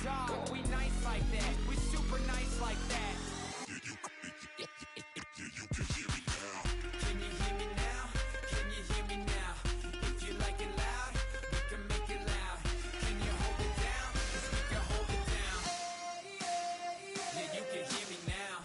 Dog, we nice like that. We super nice like that. You can hear me now. Can you hear me now? Can you hear me now? If you like it loud, we can make it loud. Can you hold it down? 'Cause we can hold it down. Yeah, you can hear me now.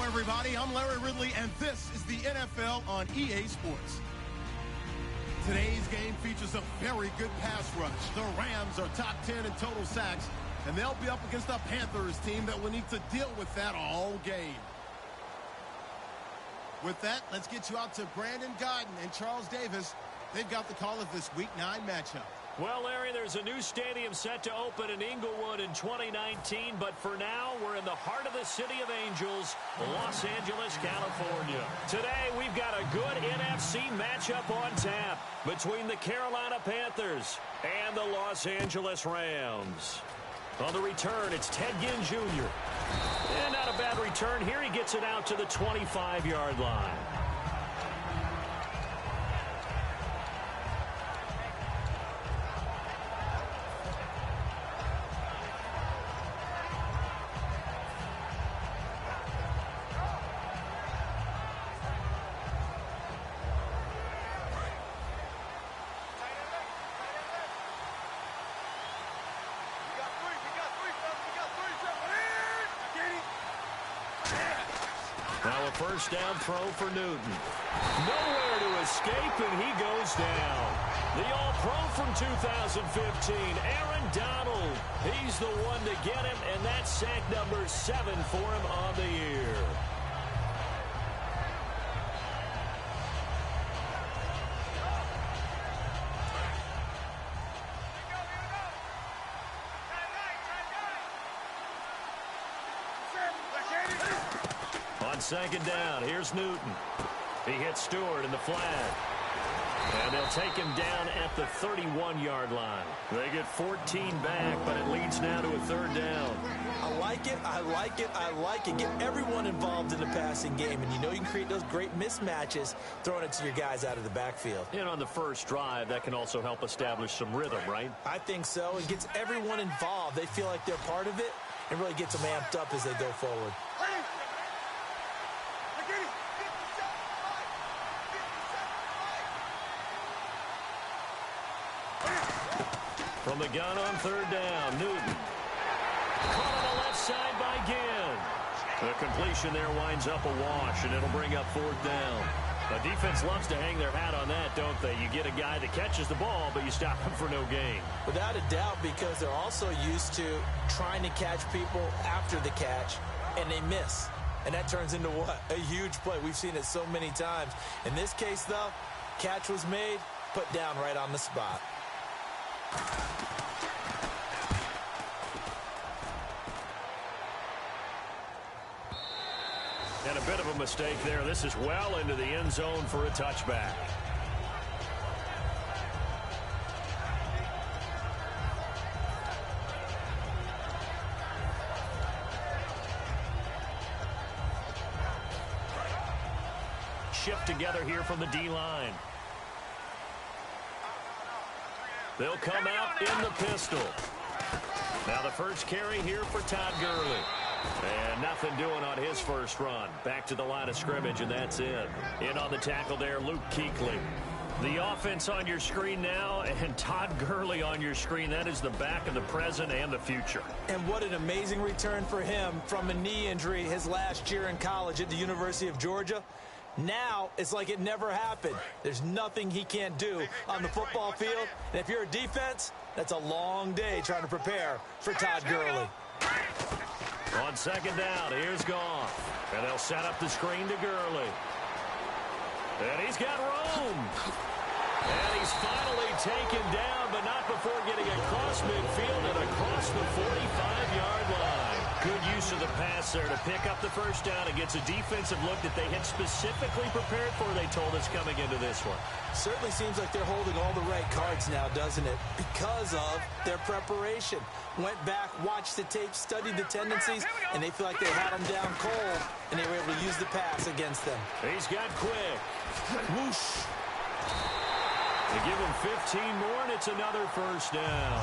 Everybody, I'm Larry Ridley, and this is the NFL on EA Sports. Today's game features a very good pass rush. The Rams are top 10 in total sacks, and they'll be up against a Panthers team that will need to deal with that all game. With that, let's get you out to Brandon Godden and Charles Davis. They've got the call of this Week 9 matchup. Well, Larry, there's a new stadium set to open in Inglewood in 2019, but for now, we're in the heart of the City of Angels, Los Angeles, California. Today, we've got a good NFC matchup on tap between the Carolina Panthers and the Los Angeles Rams. On the return, it's Ted Ginn Jr. And not a bad return here. He gets it out to the 25-yard line. Now a first down throw for Newton. Nowhere to escape, and he goes down. The All-Pro from 2015, Aaron Donald. He's the one to get him, and that's sack number 7 for him on the year. On second down, here's Newton. He hits Stewart in the flat. And they'll take him down at the 31-yard line. They get 14 back, but it leads now to a third down. I like it, I like it, I like it. Get everyone involved in the passing game, and you know you can create those great mismatches throwing it to your guys out of the backfield. And on the first drive, that can also help establish some rhythm, right? I think so. It gets everyone involved. They feel like they're part of it and really gets them amped up as they go forward. From the gun on third down, Newton. Caught on the left side by Ginn. The completion there winds up a wash, and it'll bring up fourth down. The defense loves to hang their hat on that, don't they? You get a guy that catches the ball, but you stop him for no gain. Without a doubt, because they're also used to trying to catch people after the catch, and they miss. And that turns into what? A huge play. We've seen it so many times. In this case, though, catch was made, put down right on the spot. And a bit of a mistake there. This is well into the end zone for a touchback. shift together here from the D-line. They'll come out in the pistol. Now the first carry here for Todd Gurley. And nothing doing on his first run. Back to the line of scrimmage, and that's it. In on the tackle there, Luke Kuechly. The offense on your screen now, and Todd Gurley on your screen. That is the back of the present and the future. And what an amazing return for him from a knee injury his last year in college at the University of Georgia. Now it's like it never happened. There's nothing he can't do on the football field. And if you're a defense, that's a long day trying to prepare for Todd Gurley. On second down, here's Goff. And they'll set up the screen to Gurley. And he's got room. And he's finally taken down, but not before getting across midfield and across the 45-yard line. Good use of the pass there to pick up the first down. It gets a defensive look that they had specifically prepared for, they told us, coming into this one. Certainly seems like they're holding all the right cards now, doesn't it? Because of their preparation. Went back, watched the tape, studied the tendencies, and they feel like they had them down cold, and they were able to use the pass against them. He's got quick. Whoosh. They give him 15 more, and it's another first down.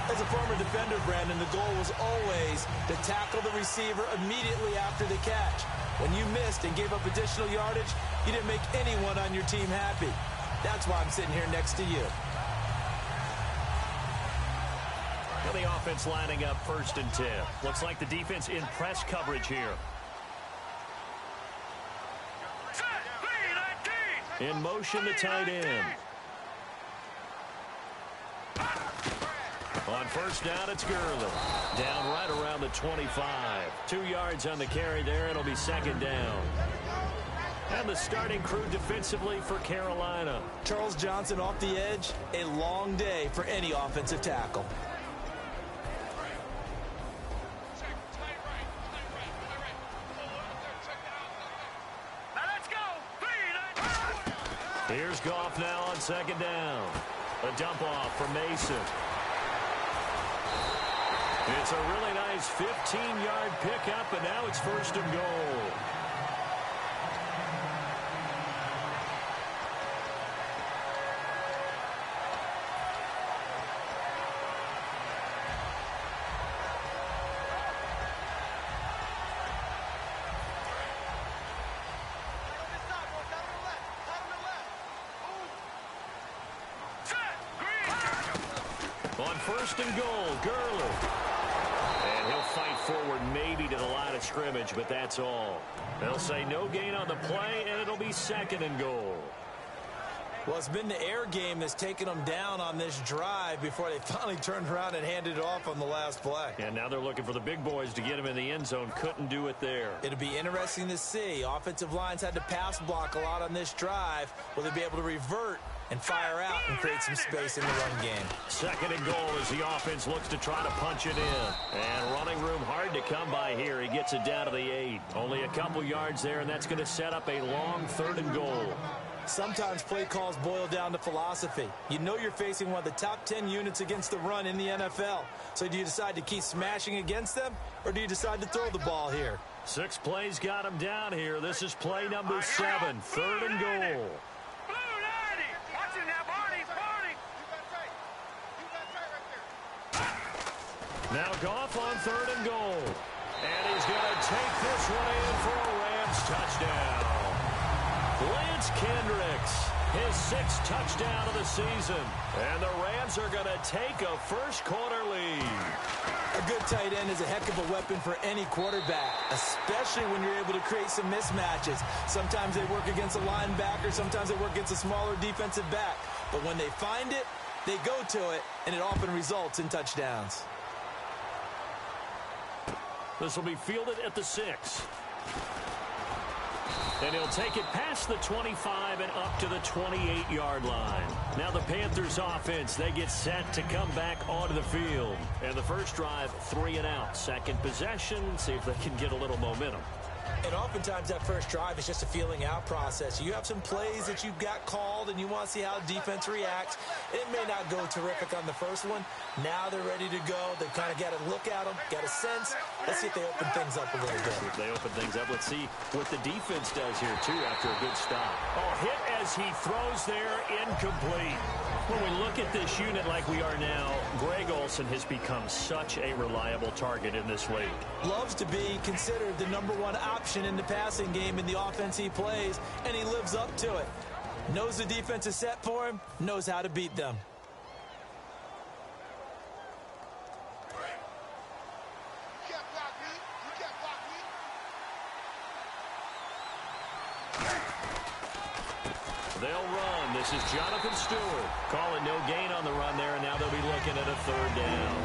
As a former defender, Brandon, the goal was always to tackle the receiver immediately after the catch. When you missed and gave up additional yardage, you didn't make anyone on your team happy. That's why I'm sitting here next to you. Now the offense lining up 1st and 10. Looks like the defense in press coverage here. In motion, the tight end. On first down, it's Gurley. Down right around the 25. 2 yards on the carry there. It'll be second down. And the starting crew defensively for Carolina. Charles Johnson off the edge. A long day for any offensive tackle. Here's Goff now on second down. A dump off for Mason. It's a really nice 15-yard pickup, and now it's 1st and goal. On 1st and goal, Gurley. And he'll fight forward maybe to the line of scrimmage, but that's all. They'll say no gain on the play, and it'll be 2nd and goal. Well, it's been the air game that's taken them down on this drive before they finally turned around and handed it off on the last play. And now they're looking for the big boys to get him in the end zone. Couldn't do it there. It'll be interesting to see. Offensive lines had to pass block a lot on this drive. Will they be able to revert and fire out and create some space in the run game? 2nd and goal as the offense looks to try to punch it in. And running room hard to come by here. He gets it down to the 8. Only a couple yards there, and that's going to set up a long 3rd and goal. Sometimes play calls boil down to philosophy. You know you're facing one of the top 10 units against the run in the NFL. So do you decide to keep smashing against them, or do you decide to throw the ball here? 6 plays got him down here. This is play number 7, 3rd and goal. Now Goff on 3rd and goal. And he's going to take this one in for a Rams touchdown. Lance Kendricks, his 6th touchdown of the season. And the Rams are going to take a first-quarter lead. A good tight end is a heck of a weapon for any quarterback, especially when you're able to create some mismatches. Sometimes they work against a linebacker. Sometimes they work against a smaller defensive back. But when they find it, they go to it, and it often results in touchdowns. This will be fielded at the 6. And he'll take it past the 25 and up to the 28-yard line. Now the Panthers offense, they get set to come back onto the field. And the first drive, 3 and out. Second possession, see if they can get a little momentum. And oftentimes that first drive is just a feeling out process. You have some plays that you've got called and you want to see how the defense reacts. It may not go terrific on the first one. Now they're ready to go. They've kind of got to look at them, got a sense. Let's see if they open things up a little bit. If they open things up, let's see what the defense does here, too, after a good stop. Oh, hit as he throws there, incomplete. When we look at this unit like we are now, Greg Olsen has become such a reliable target in this league. Loves to be considered the #1 option in the passing game in the offense he plays, and he lives up to it. Knows the defense is set for him, knows how to beat them. They'll run. This is Jonathan Stewart. Calling no gain on the run there, and now they'll be looking at a 3rd down.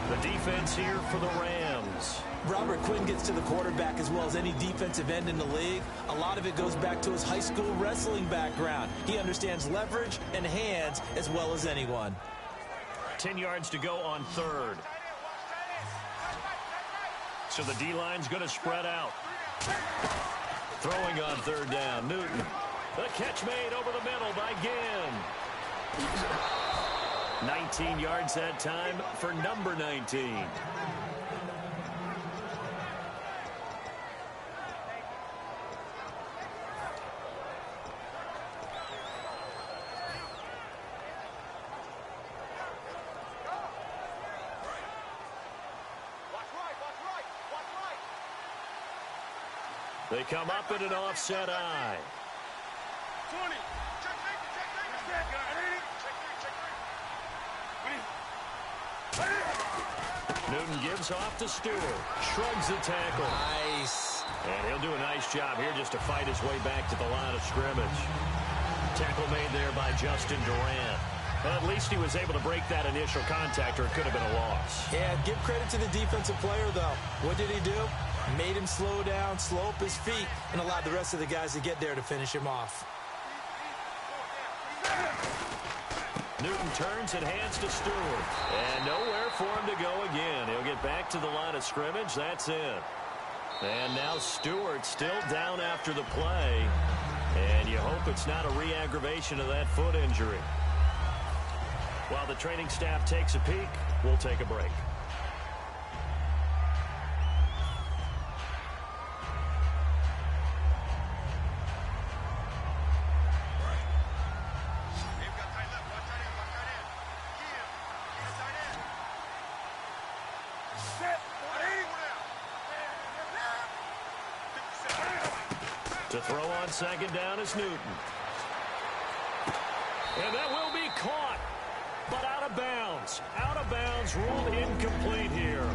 The defense here for the Rams. Robert Quinn gets to the quarterback as well as any defensive end in the league. A lot of it goes back to his high school wrestling background. He understands leverage and hands as well as anyone. 10 yards to go on 3rd. So the D-line's going to spread out. Throwing on 3rd down, Newton. The catch made over the middle by Ginn. 19 yards that time for number 19. They come up in an offset eye. 20. Newton gives off to Stewart. Shrugs the tackle. Nice. And he'll do a nice job here just to fight his way back to the line of scrimmage. Tackle made there by Justin Durant. Well, at least he was able to break that initial contact, or it could have been a loss. Yeah, give credit to the defensive player, though. What did he do? Made him slow down, slow up his feet, and allowed the rest of the guys to get there to finish him off. Newton turns and hands to Stewart. And nowhere for him to go again. He'll get back to the line of scrimmage. That's it. And now Stewart still down after the play. And you hope it's not a re-aggravation of that foot injury. While the training staff takes a peek, we'll take a break. To throw on 2nd down is Newton. And that will be caught, but out of bounds. Out of bounds, ruled incomplete here.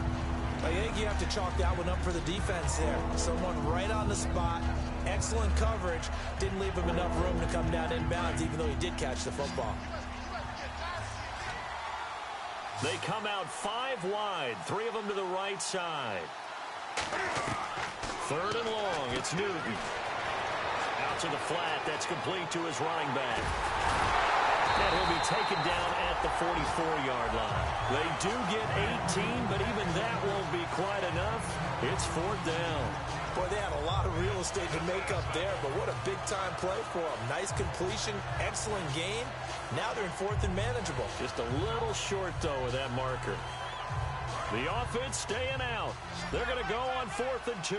I think you have to chalk that one up for the defense there. Someone right on the spot. Excellent coverage. Didn't leave him enough room to come down inbounds, even though he did catch the football. They come out 5 wide, 3 of them to the right side. 3rd and long, it's Newton. Out to the flat, that's complete to his running back. And he'll be taken down at the 44-yard line. They do get 18, but even that won't be quite enough. It's 4th down. Boy, they had a lot of real estate to make up there, but what a big-time play for them. Nice completion, excellent gain. Now they're in 4th and manageable. Just a little short, though, with that marker. The offense staying out. They're going to go on 4th and 2.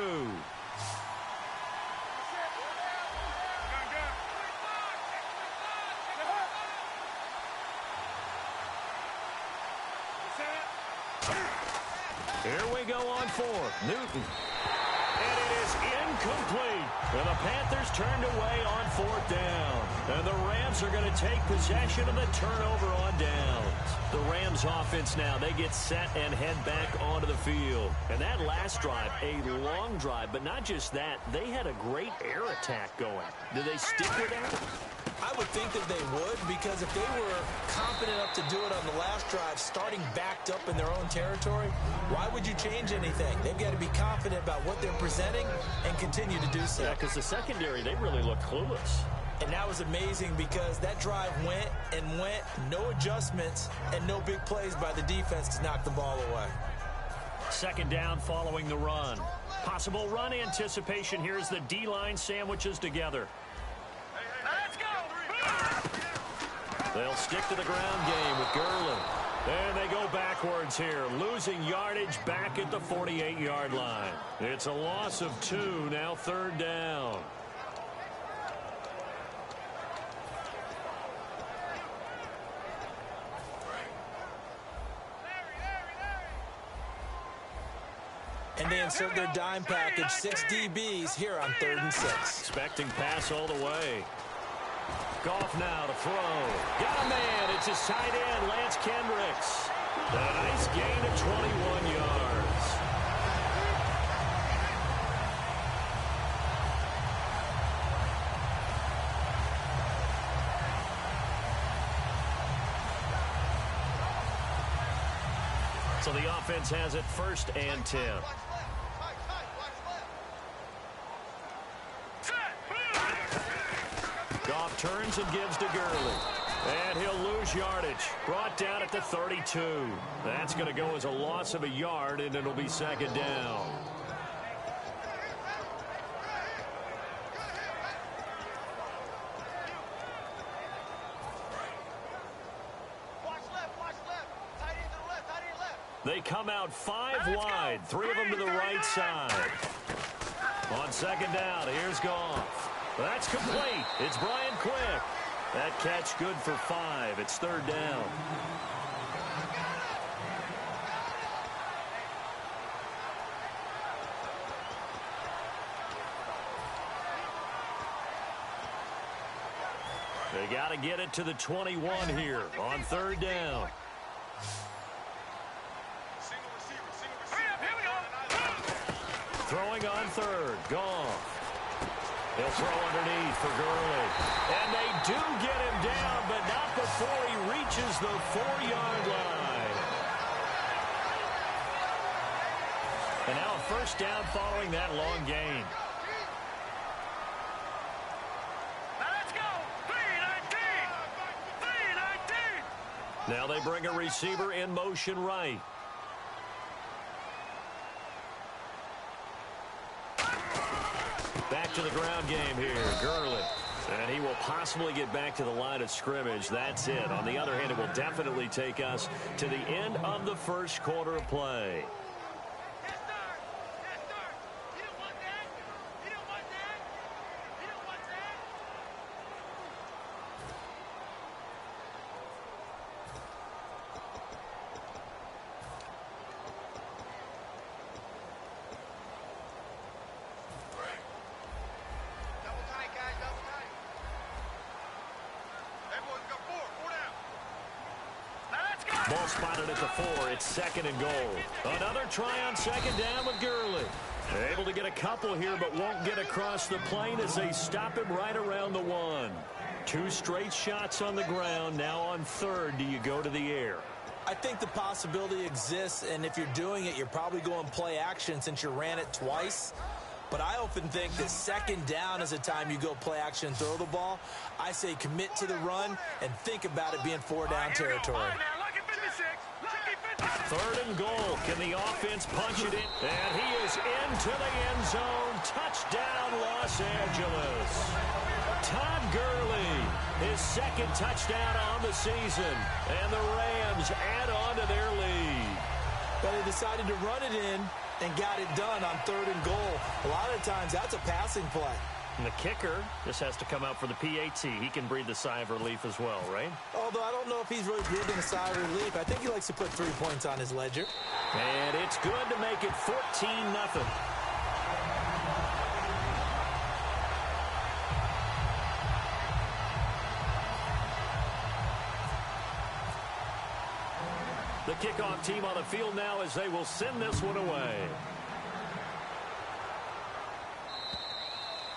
Here we go on 4th. Newton. And it is incomplete. And the Panthers turned away on 4th down. And the Rams are going to take possession of the turnover on downs. The Rams offense now, they get set and head back onto the field. And that last drive, a long drive, but not just that, they had a great air attack going. Do they stick with that? I would think that they would, because if they were confident enough to do it on the last drive, starting backed up in their own territory, why would you change anything? They've got to be confident about what they're presenting and continue to do so. Yeah, because the secondary, they really look clueless. And that was amazing because that drive went and went, no adjustments, and no big plays by the defense to knock the ball away. 2nd down following the run. Possible run anticipation here as the D-line sandwiches together. Let's go. They'll stick to the ground game with Gurley. And they go backwards here, losing yardage back at the 48-yard line. It's a loss of 2, now 3rd down. And they insert their dime package, 6 DBs here on 3rd and 6. Expecting pass all the way. Goff now to throw. Got a man. It's his tight end, Lance Kendricks. And a nice gain of 21 yards. So the offense has it 1st and 10. Goff turns and gives to Gurley. And he'll lose yardage. Brought down at the 32. That's going to go as a loss of a yard, and it'll be 2nd down. They come out 5 wide, 3 of them to the right side. On 2nd down, here's Goff. That's complete. It's Brian Quick. That catch good for 5. It's 3rd down. They got to get it to the 21 here on 3rd down. Throwing on 3rd. Goff. He'll throw underneath for Gurley. And they do get him down, but not before he reaches the 4-yard line. And now a 1st down following that long gain. Let's go. 3-19. Now they bring a receiver in motion right. Back to the ground game here, Gurley. And he will possibly get back to the line of scrimmage. That's it. On the other hand, it will definitely take us to the end of the 1st quarter of play. Ball spotted at the 4. It's 2nd and goal. Another try on 2nd down with Gurley. Able to get a couple here, but won't get across the plane as they stop him right around the 1. 2 straight shots on the ground. Now on 3rd, do you go to the air? I think the possibility exists, and if you're doing it, you're probably going play action since you ran it twice. But I often think that 2nd down is a time you go play action and throw the ball. I say commit to the run and think about it being 4-down territory. 3rd and goal. Can the offense punch it in? And he is into the end zone. Touchdown, Los Angeles. Todd Gurley, his 2nd touchdown on the season. And the Rams add on to their lead. But they decided to run it in and got it done on 3rd and goal. A lot of times that's a passing play. And the kicker just has to come out for the PAT. He can breathe a sigh of relief as well, right? Although I don't know if he's really breathing a sigh of relief. I think he likes to put 3 points on his ledger. And it's good to make it 14-0. The kickoff team on the field now as they will send this one away.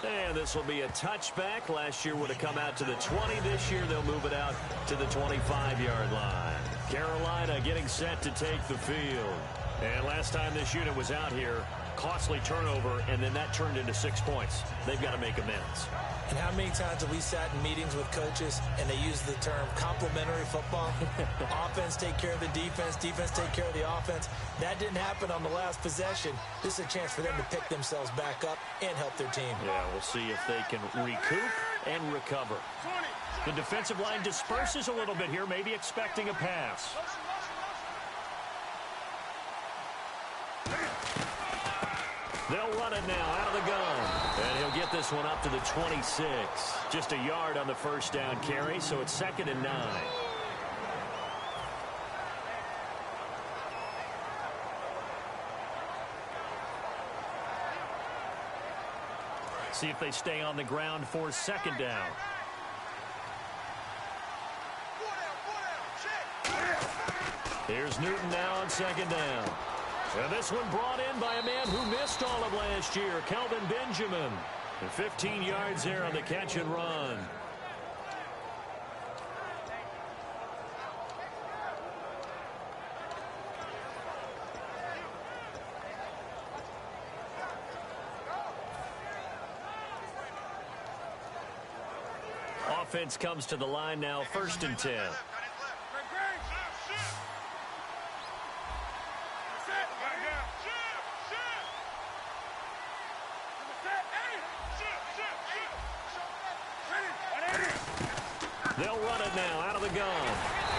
And this will be a touchback. Last year would have come out to the 20. This year they'll move it out to the 25-yard line. Carolina getting set to take the field. And last time this unit was out here, costly turnover, and then that turned into 6 points. They've got to make amends. And how many times have we sat in meetings with coaches and they use the term complementary football? Offense take care of the defense, defense take care of the offense. That didn't happen on the last possession. This is a chance for them to pick themselves back up and help their team. Yeah, we'll see if they can recoup and recover. The defensive line disperses a little bit here, maybe expecting a pass. They'll run it now out of the gun. And he'll get this one up to the 26. Just a yard on the first down carry, so it's 2nd and 9. See if they stay on the ground for 2nd down. Here's Newton now on 2nd down. And this one brought in by a man who missed all of last year, Kelvin Benjamin. And 15 yards there on the catch and run. Offense comes to the line now, 1st and 10. They'll run it now out of the gun.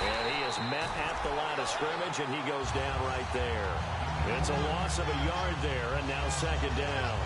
And he is met at the line of scrimmage, and he goes down right there. It's a loss of a yard there, and now 2nd down.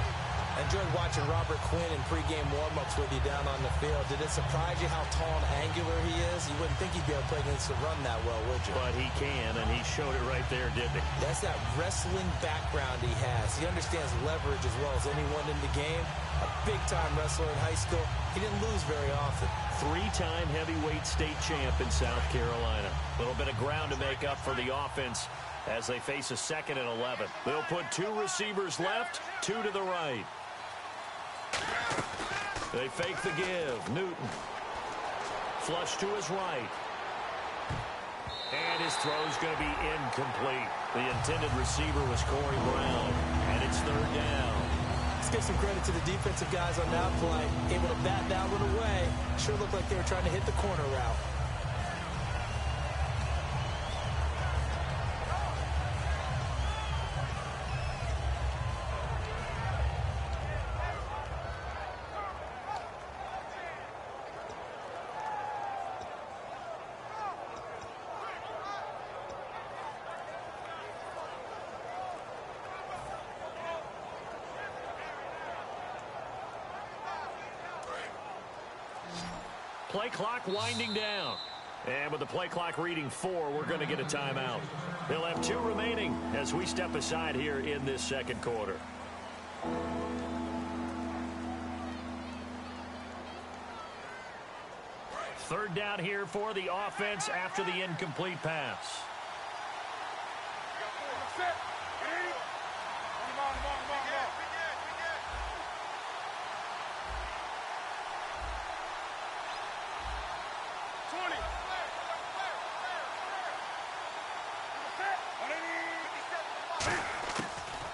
I enjoyed watching Robert Quinn in pregame warm-ups with you down on the field. Did it surprise you how tall and angular he is? You wouldn't think he'd be able to play against the run that well, would you? But he can, and he showed it right there, didn't he? That's that wrestling background he has. He understands leverage as well as anyone in the game. A big-time wrestler in high school. He didn't lose very often. 3-time heavyweight state champ in South Carolina. A little bit of ground to make up for the offense as they face a 2nd and 11. They'll put 2 receivers left, 2 to the right. They fake the give. Newton. Flush to his right. And his throw's going to be incomplete. The intended receiver was Corey Brown. And it's 3rd down. Let's give some credit to the defensive guys on that play. Able to bat that one away. Sure looked like they were trying to hit the corner route. Play clock winding down. And with the play clock reading 4, we're going to get a timeout. They'll have 2 remaining as we step aside here in this 2nd quarter. Third down here for the offense after the incomplete pass.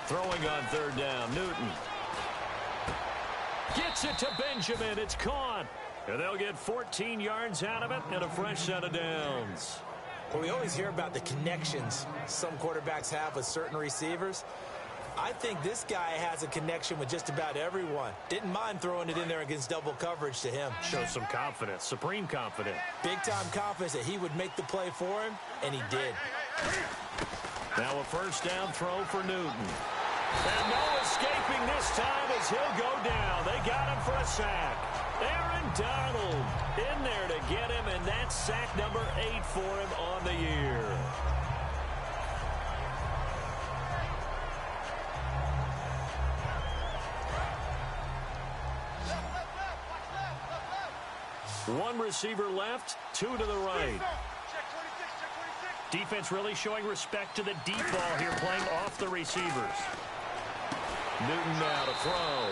Throwing on 3rd down, Newton. Gets it to Benjamin. It's caught. And they'll get 14 yards out of it and a fresh set of downs. Well, we always hear about the connections some quarterbacks have with certain receivers. I think this guy has a connection with just about everyone. Didn't mind throwing it in there against double coverage to him. Shows some confidence, supreme confidence. Big-time confidence that he would make the play for him, and he did. Now a 1st down throw for Newton. And no escaping this time as he'll go down. They got him for a sack. Aaron Donald in there to get him, and that's sack number 8 for him on the year. One receiver left, 2 to the right. Defense really showing respect to the deep ball here, playing off the receivers. Newton now to throw.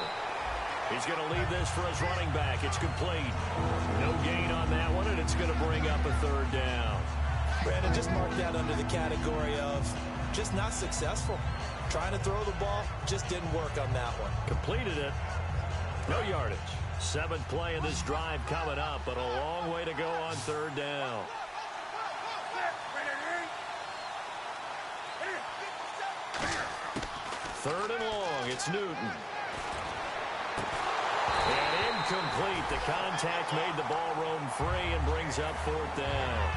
He's going to leave this for his running back. It's complete. No gain on that one, and it's going to bring up a 3rd down. Brandon, just mark that under the category of just not successful. Trying to throw the ball just didn't work on that one. Completed it. No yardage. 7th play of this drive coming up, but a long way to go on 3rd down. 3rd and long. It's Newton. And incomplete. The contact made the ball roam free and brings up 4th down.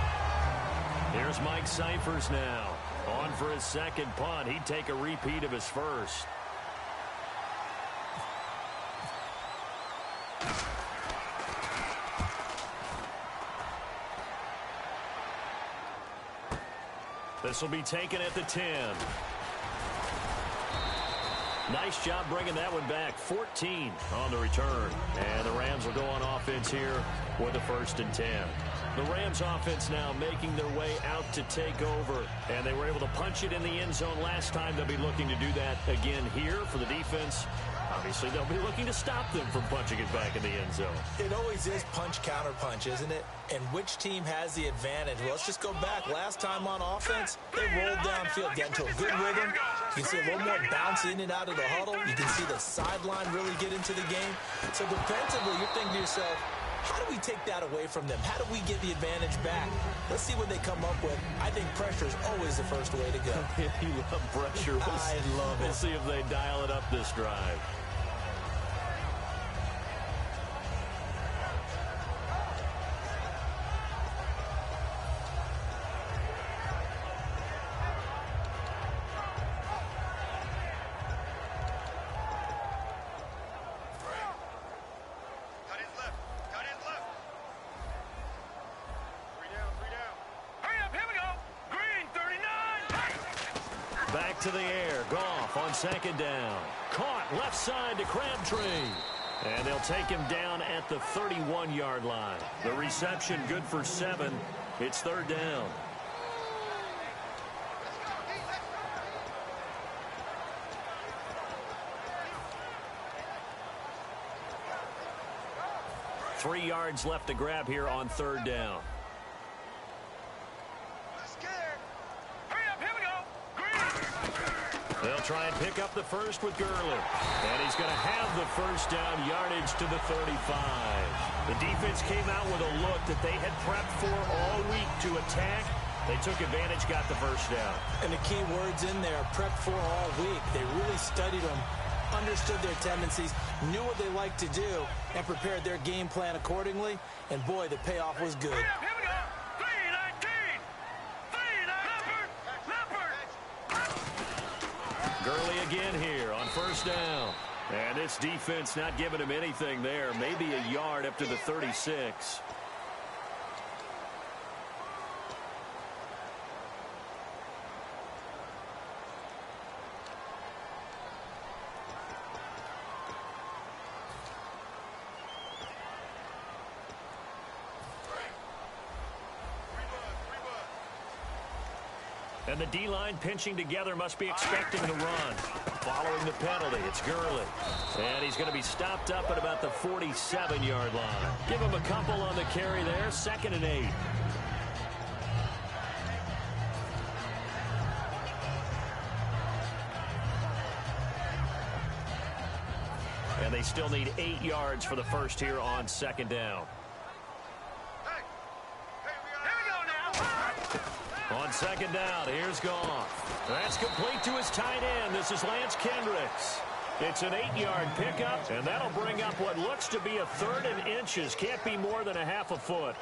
Here's Mike Cyphers now. On for his 2nd punt. He'd take a repeat of his first. This will be taken at the 10. Nice job bringing that one back. 14 on the return. And the Rams will go on offense here with the 1st and 10. The Rams offense now making their way out to take over. And they were able to punch it in the end zone last time. They'll be looking to do that again here for the defense. Obviously, they'll be looking to stop them from punching it back in the end zone. It always is punch-counter-punch, isn't it? And which team has the advantage? Well, let's just go back. Last time on offense, they rolled downfield, got into a good rhythm. You can see a little more bounce in and out of the huddle. You can see the sideline really get into the game. So defensively, you're thinking to yourself, how do we take that away from them? How do we get the advantage back? Let's see what they come up with. I think pressure is always the first way to go. You love pressure. I love it. We'll see if they dial it up this drive. Back to the air. Goff on 2nd down. Caught left side to Crabtree. And they'll take him down at the 31-yard line. The reception good for 7. It's 3rd down. Three yards left to grab here on 3rd down. They'll try and pick up the first with Gurley. And he's going to have the first down, yardage to the 35. The defense came out with a look that they had prepped for all week to attack. They took advantage, got the first down. And the key words in there, prepped for all week. They really studied them, understood their tendencies, knew what they liked to do, and prepared their game plan accordingly. And boy, the payoff was good. Gurley again here on 1st down. And this defense not giving him anything there. Maybe a yard up to the 36. And the D-line pinching together must be expecting the run. Following the penalty, it's Gurley. And he's going to be stopped up at about the 47-yard line. Give him a couple on the carry there. 2nd and 8. And they still need 8 yards for the first here on 2nd down. On 2nd down, here's Goff. That's complete to his tight end. This is Lance Kendricks. It's an 8-yard pickup, and that'll bring up what looks to be a 3rd and inches. Can't be more than a half a foot.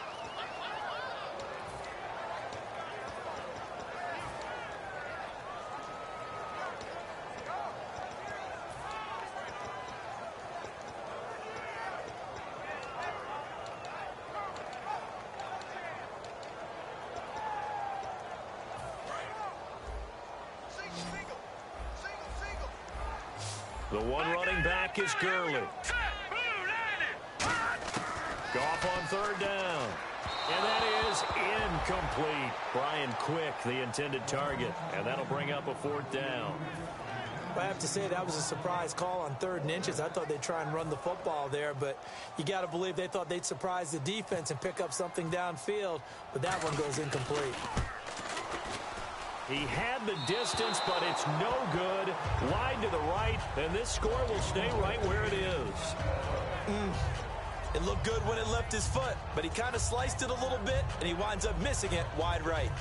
The one running back is Gurley. Goff on 3rd down. And that is incomplete. Brian Quick, the intended target. And that'll bring up a 4th down. I have to say that was a surprise call on 3rd and inches. I thought they'd try and run the football there, but you got to believe they thought they'd surprise the defense and pick up something downfield, but that one goes incomplete. He had the distance, but it's no good. Wide to the right, and this score will stay right where it is. It looked good when it left his foot, but he kind of sliced it a little bit, and he winds up missing it wide right.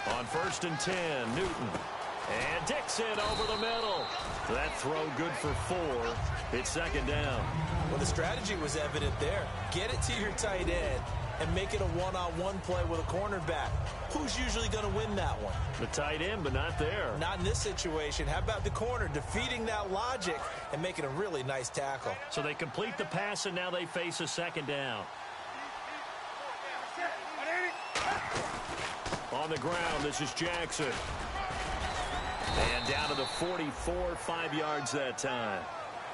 On 1st and 10, Newton. And Dixon over the middle. That throw good for 4. It's 2nd down. Well, the strategy was evident there. Get it to your tight end and make it a one-on-one play with a cornerback. Who's usually going to win that one? The tight end, but not there. Not in this situation. How about the corner defeating that logic and making a really nice tackle? So they complete the pass, and now they face a 2nd down. On the ground, this is Jackson. And down to the 44, 5 yards that time.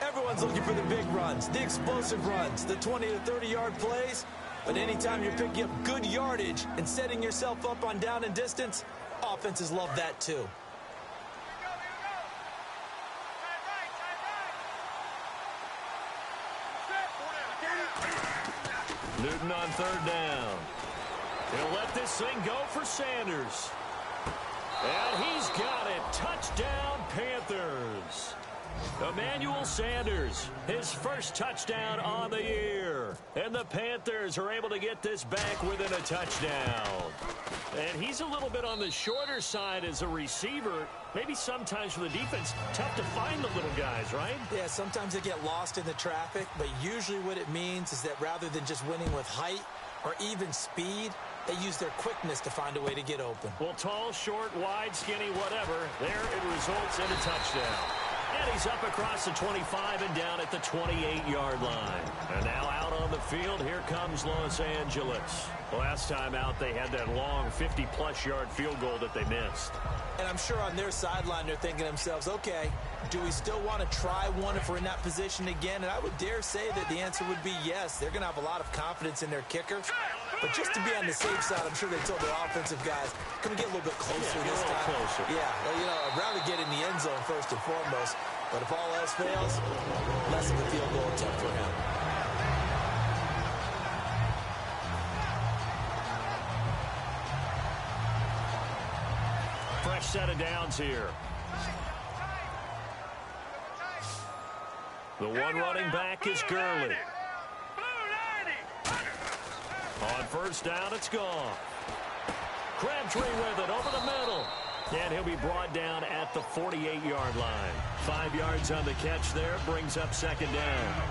Everyone's looking for the big runs, the explosive runs, the 20 to 30-yard plays. But anytime you're picking up good yardage and setting yourself up on down and distance, offenses love that too. Newton on 3rd down. He'll let this thing go for Sanders. And he's got it. Touchdown, Panthers. Emmanuel Sanders, his first touchdown on the year. And the Panthers are able to get this back within a touchdown. And he's a little bit on the shorter side as a receiver. Maybe sometimes for the defense, tough to find the little guys, right? Yeah, sometimes they get lost in the traffic, but usually what it means is that rather than just winning with height or even speed, they use their quickness to find a way to get open. Well, tall, short, wide, skinny, whatever, there it results in a touchdown. And he's up across the 25 and down at the 28-yard line. And now out on the field, here comes Los Angeles. Last time out, they had that long 50-plus yard field goal that they missed. And I'm sure on their sideline, they're thinking to themselves, okay, do we still want to try one if we're in that position again? And I would dare say that the answer would be yes. They're going to have a lot of confidence in their kicker. But just to be on the safe side, I'm sure they told their offensive guys, can we get a little bit closer this time? Closer. Yeah, well, you know, I'd rather get in the end zone first and foremost. But if all else fails, less of a field goal attempt for him. Fresh set of downs here. The one running back is Gurley. On 1st down, it's gone. Crabtree with it over the middle. And he'll be brought down at the 48-yard line. 5 yards on the catch there, brings up 2nd down.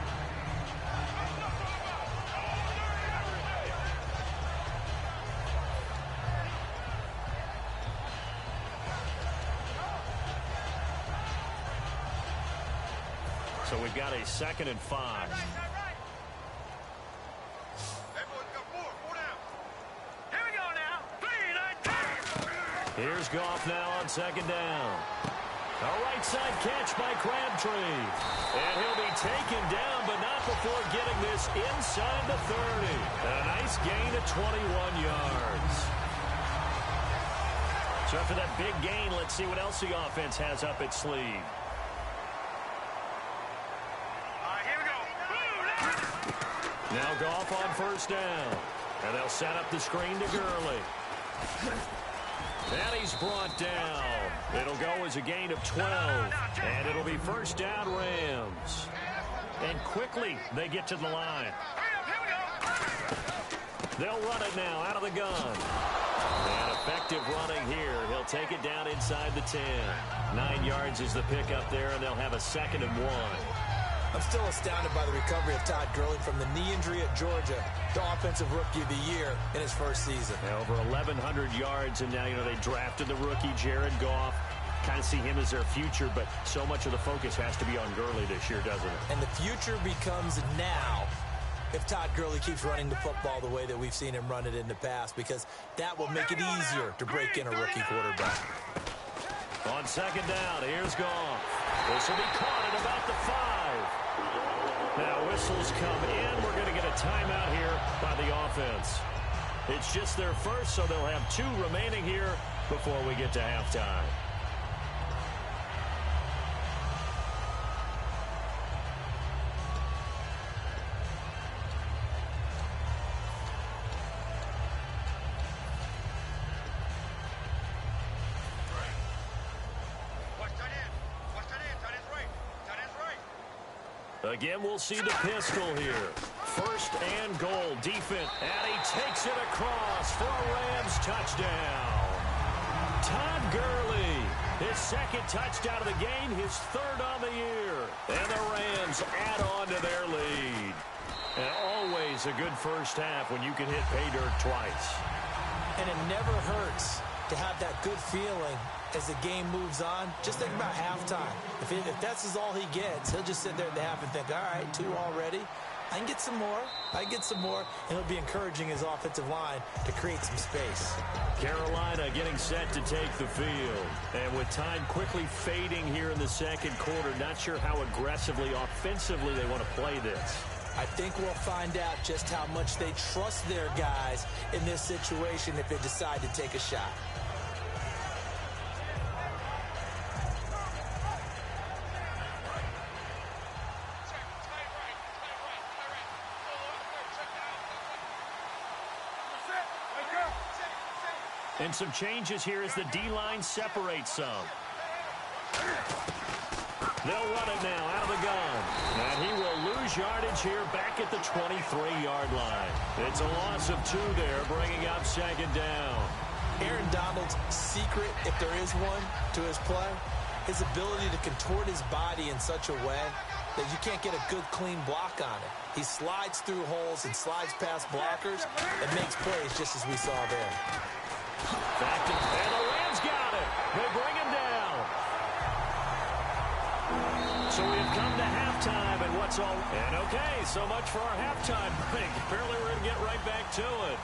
So we've got a 2nd and 5. Here's Goff now on 2nd down. A right side catch by Crabtree. And he'll be taken down, but not before getting this inside the 30. A nice gain of 21 yards. So after that big gain, let's see what else the offense has up its sleeve. Here we go. Now Goff on 1st down. And they'll set up the screen to Gurley. And he's brought down. It'll go as a gain of 12. And it'll be 1st down Rams. And quickly they get to the line. They'll run it now out of the gun. And effective running here. He'll take it down inside the 10. 9 yards is the pickup there, and they'll have a 2nd and 1. I'm still astounded by the recovery of Todd Gurley from the knee injury at Georgia, the offensive rookie of the year in his first season. Now over 1,100 yards, and now, they drafted the rookie Jared Goff. Kind of see him as their future, but so much of the focus has to be on Gurley this year, doesn't it? And the future becomes now if Todd Gurley keeps running the football the way that we've seen him run it in the past, because that will make it easier to break in a rookie quarterback. On 2nd down, here's Goff. This will be caught at about the 5. Now whistles come in. We're going to get a timeout here by the offense. It's just their first, so they'll have 2 remaining here before we get to halftime. Again, we'll see the pistol here. First and goal, defense. And he takes it across for a Rams touchdown. Todd Gurley, his second touchdown of the game, his 3rd on the year. And the Rams add on to their lead. And always a good first half when you can hit pay dirt twice. And it never hurts to have that good feeling as the game moves on. Just think about halftime. If that's all he gets, he'll just sit there at the half and think, all right, 2 already. I can get some more. And it'll be encouraging his offensive line to create some space. Carolina getting set to take the field. And with time quickly fading here in the second quarter, not sure how aggressively, offensively they want to play this. I think we'll find out just how much they trust their guys in this situation if they decide to take a shot. And some changes here as the D-line separates some. They'll run it now out of the gun. And he will lose yardage here back at the 23-yard line. It's a loss of 2 there, bringing up 2nd down. Aaron Donald's secret, if there is one, to his play, his ability to contort his body in such a way that you can't get a good, clean block on it. He slides through holes and slides past blockers and makes plays just as we saw there. Back to, and the Rams got it. They bring him down. So we've come to halftime, and what's all... And okay, so much for our halftime break. Apparently we're going to get right back to it.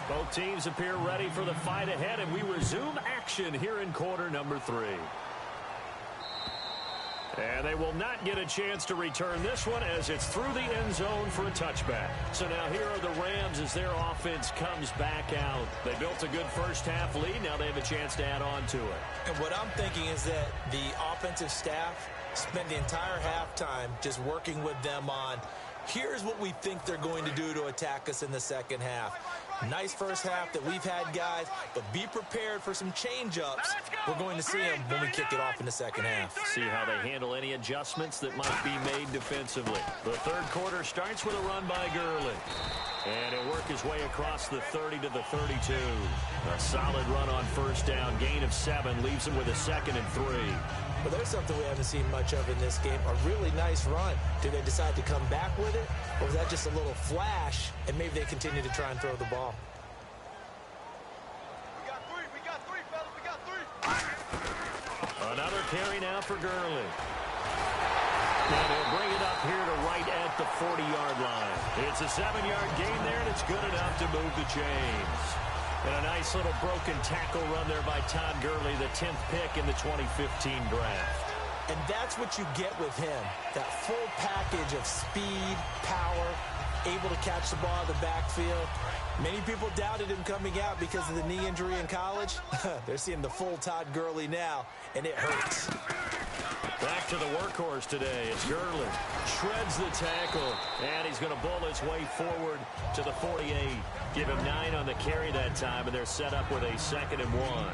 Both teams appear ready for the fight ahead, and we resume action here in quarter number 3. And they will not get a chance to return this one as it's through the end zone for a touchback. So now here are the Rams as their offense comes back out. They built a good first half lead. Now they have a chance to add on to it. And what I'm thinking is that the offensive staff spent the entire halftime just working with them on, here's what we think they're going to do to attack us in the second half. Nice first half that we've had, guys, but be prepared for some change-ups. We're going to see them when we kick it off in the second half. See how they handle any adjustments that might be made defensively. The third quarter starts with a run by Gurley. And he'll work his way across the 30 to the 32. A solid run on first down. Gain of 7 leaves him with a 2nd and 3. Well, there's something we haven't seen much of in this game, a really nice run. Did they decide to come back with it, or was that just a little flash, and maybe they continue to try and throw the ball? We got three, fellas, we got 3. Another carry now for Gurley. And he'll bring it up here to right at the 40-yard line. It's a 7-yard gain there, and it's good enough to move the chains. And a nice little broken tackle run there by Todd Gurley, the 10th pick in the 2015 draft. And that's what you get with him, that full package of speed, power, able to catch the ball in the backfield. Many people doubted him coming out because of the knee injury in college. They're seeing the full Todd Gurley now, and it hurts. Back to the workhorse today. It's Gurley. Shreds the tackle, and he's going to bowl his way forward to the 48. Give him 9 on the carry that time, and they're set up with a 2nd and 1.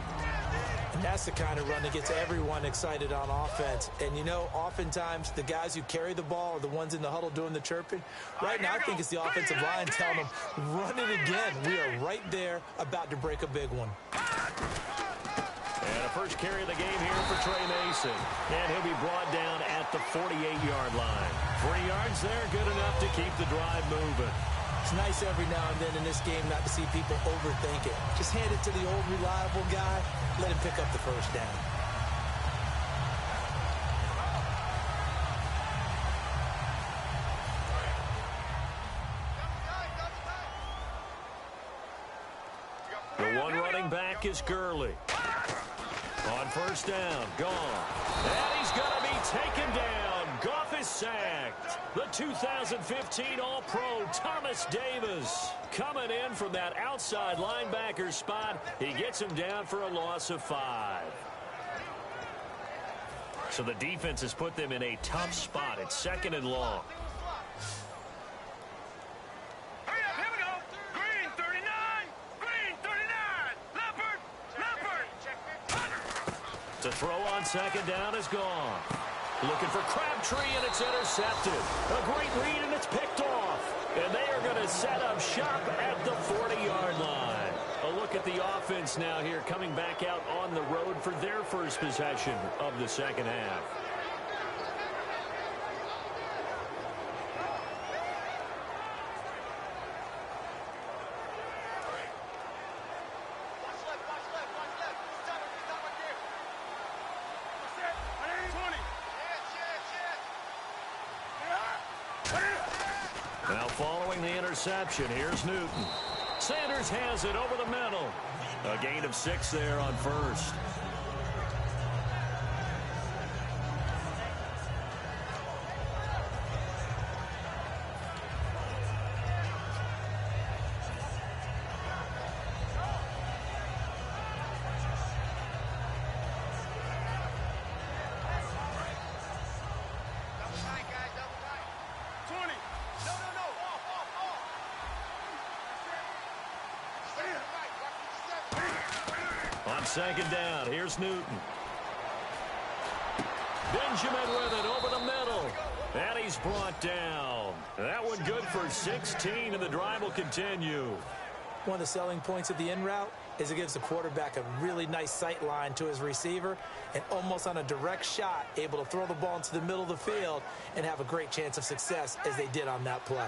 And that's the kind of run that gets everyone excited on offense. And, you know, oftentimes the guys who carry the ball are the ones in the huddle doing the chirping. Right now, I think it's the offensive line telling them, run it again. We are right there about to break a big one. And a first carry of the game here for Trey Mason. And he'll be brought down at the 48-yard line. 3 yards there, good enough to keep the drive moving. It's nice every now and then in this game not to see people overthink it. Just hand it to the old reliable guy. Let him pick up the first down. The one running back is Gurley. On first down, gone. And he's going to be taken down Goff is sacked. The 2015 All-Pro Thomas Davis coming in from that outside linebacker spot. He gets him down for a loss of 5. So the defense has put them in a tough spot. It's 2nd and long. Hurry up, here we go. Green 39. Green 39. Leopard. To throw on 2nd down is gone. Looking for Crabtree, and it's intercepted. A great read, and it's picked off. And they are going to set up shop at the 40-yard line. A look at the offense now here, coming back out on the road for their first possession of the second half. Now following the interception, here's Newton. Sanders has it over the middle. A gain of 6 there on first. On 2nd down, here's Newton. Benjamin with it over the middle. And he's brought down. That one good for 16, and the drive will continue. One of the selling points of the in route is it gives the quarterback a really nice sight line to his receiver, and almost on a direct shot, able to throw the ball into the middle of the field and have a great chance of success as they did on that play.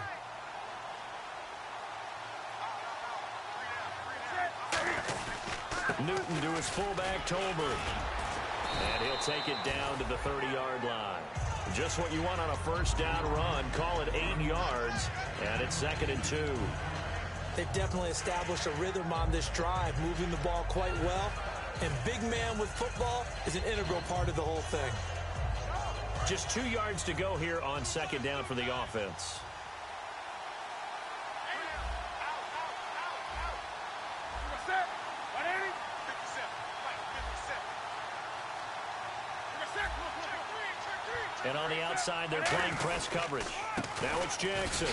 Newton to his fullback, Tolbert. And he'll take it down to the 30-yard line. Just what you want on a first down run. Call it 8 yards, and it's 2nd and 2. They've definitely established a rhythm on this drive, moving the ball quite well. And big man with football is an integral part of the whole thing. Just 2 yards to go here on 2nd down for the offense. And on the outside, they're playing press coverage. Now it's Jackson.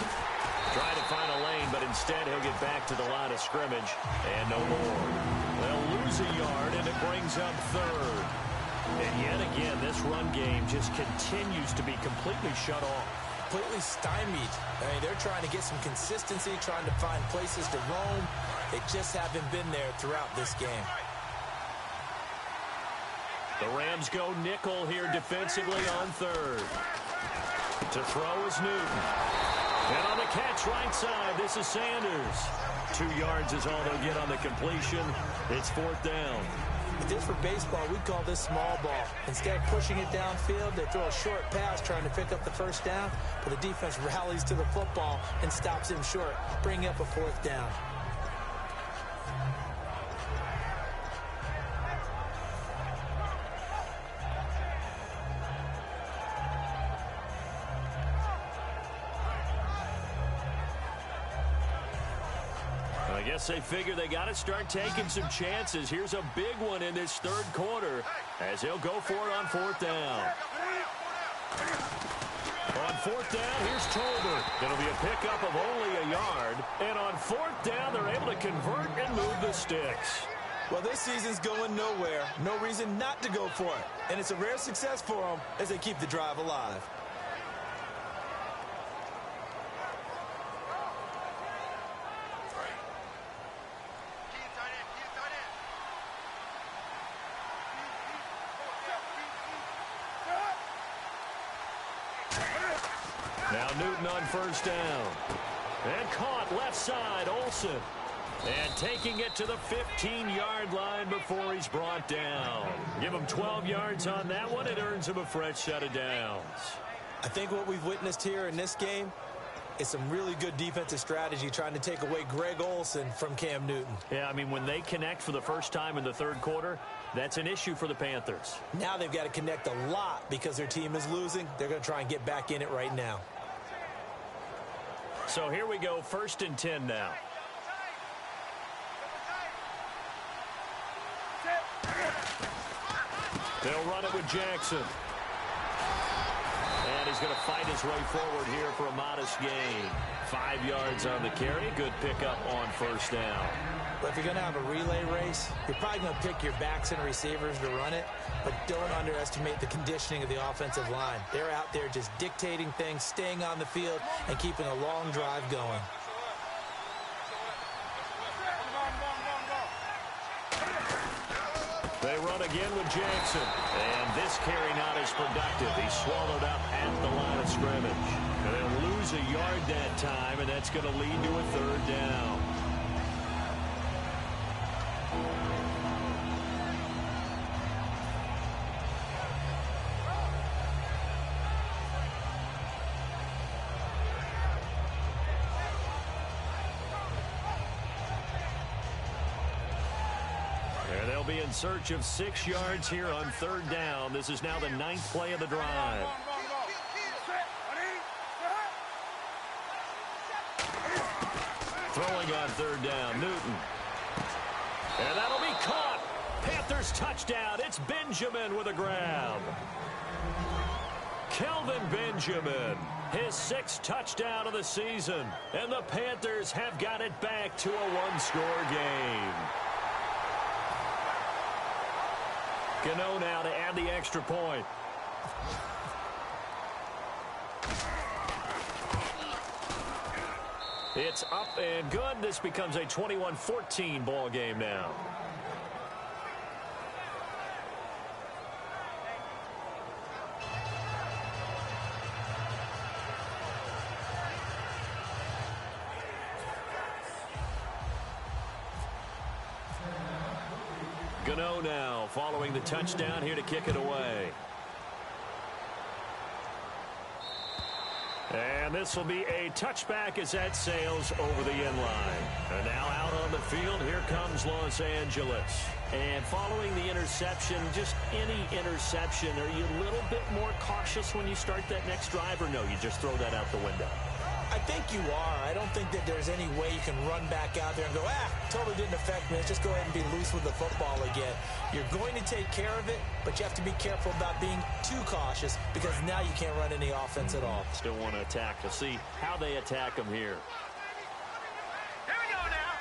Trying to find a lane, but instead he'll get back to the line of scrimmage. And no more. They'll lose a yard, and it brings up 3rd. And yet again, this run game just continues to be completely shut off. Completely stymied. I mean, they're trying to get some consistency, trying to find places to roam. They just haven't been there throughout this game. The Rams go nickel here defensively on 3rd. To throw is Newton. And on the catch right side, this is Sanders. 2 yards is all they'll get on the completion. It's 4th down. If this were baseball, we'd call this small ball. Instead of pushing it downfield, they throw a short pass trying to pick up the first down, but the defense rallies to the football and stops him short, bringing up a 4th down. I guess they figure they got to start taking some chances. Here's a big one in this 3rd quarter as he'll go for it on 4th down. On 4th down, here's Tolbert. It'll be a pickup of only a yard. And on 4th down, they're able to convert and move the sticks. Well, this season's going nowhere. No reason not to go for it. And it's a rare success for them as they keep the drive alive. Now Newton on 1st down. And caught left side, Olsen. And taking it to the 15-yard line before he's brought down. Give him 12 yards on that one. It earns him a fresh set of downs. I think what we've witnessed here in this game It's some really good defensive strategy trying to take away Greg Olsen from Cam Newton. Yeah, I mean, when they connect for the first time in the third quarter, that's an issue for the Panthers. Now they've got to connect a lot because their team is losing. They're going to try and get back in it right now. So here we go, 1st and 10 now. They'll run it with Jackson. And he's going to fight his way forward here for a modest gain. 5 yards on the carry. Good pickup on 1st down. But if you're going to have a relay race, you're probably going to pick your backs and receivers to run it. But don't underestimate the conditioning of the offensive line. They're out there just dictating things, staying on the field, and keeping a long drive going. They run again with Jackson. And this carry not as productive. He's swallowed up at the line of scrimmage. And they'll lose a yard that time, and that's going to lead to a 3rd down. Be in search of 6 yards here on 3rd down. This is now the 9th play of the drive. Throwing on 3rd down, Newton. And that'll be caught. Panthers touchdown. It's Benjamin with a grab. Kelvin Benjamin, his 6th touchdown of the season. And the Panthers have got it back to a 1-score game. Gano now to add the extra point. It's up and good. This becomes a 21-14 ball game now. Gano now following the touchdown here to kick it away. And this will be a touchback as that sails over the end line. And now out on the field, here comes Los Angeles. And following the interception, just any interception, are you a little bit more cautious when you start that next drive, or no, you just throw that out the window? I think you are. I don't think that there's any way you can run back out there and go, totally didn't affect me. Let's just go ahead and be loose with the football again. You're going to take care of it, but you have to be careful about being too cautious because now you can't run any offense at all. Still want to attack. We'll see how they attack them here. Here we go now.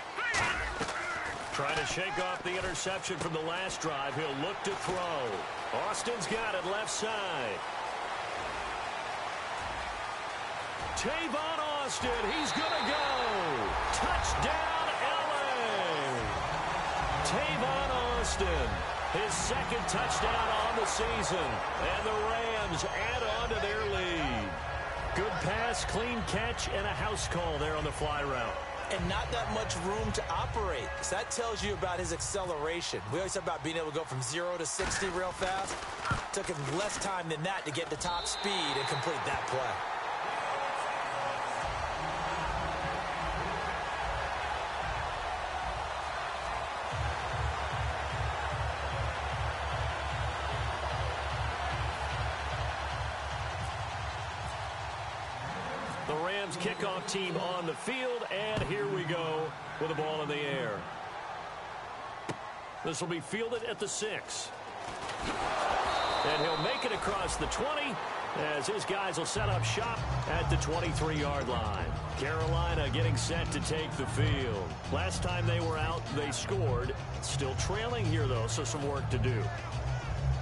Trying to shake off the interception from the last drive. He'll look to throw. Austin's got it left side. Tavon Austin, he's going to go. Touchdown, L.A. Tavon Austin, his 2nd touchdown on the season. And the Rams add on to their lead. Good pass, clean catch, and a house call there on the fly route. And not that much room to operate. So that tells you about his acceleration. We always talk about being able to go from 0 to 60 real fast. It took him less time than that to get to top speed and complete that play. The Rams kickoff team on the field, and here we go with the ball in the air. This will be fielded at the 6. And he'll make it across the 20 as his guys will set up shop at the 23-yard line. Carolina getting set to take the field. Last time they were out, they scored. Still trailing here, though, so some work to do.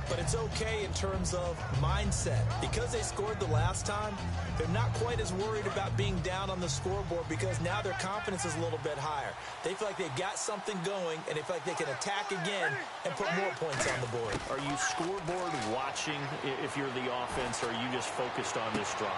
But it's okay in terms of mindset. Because they scored the last time, they're not quite as worried about being down on the scoreboard because now their confidence is a little bit higher. They feel like they've got something going, and they feel like they can attack again and put more points on the board. Are you scoreboard watching if you're the offense, or are you just focused on this drive?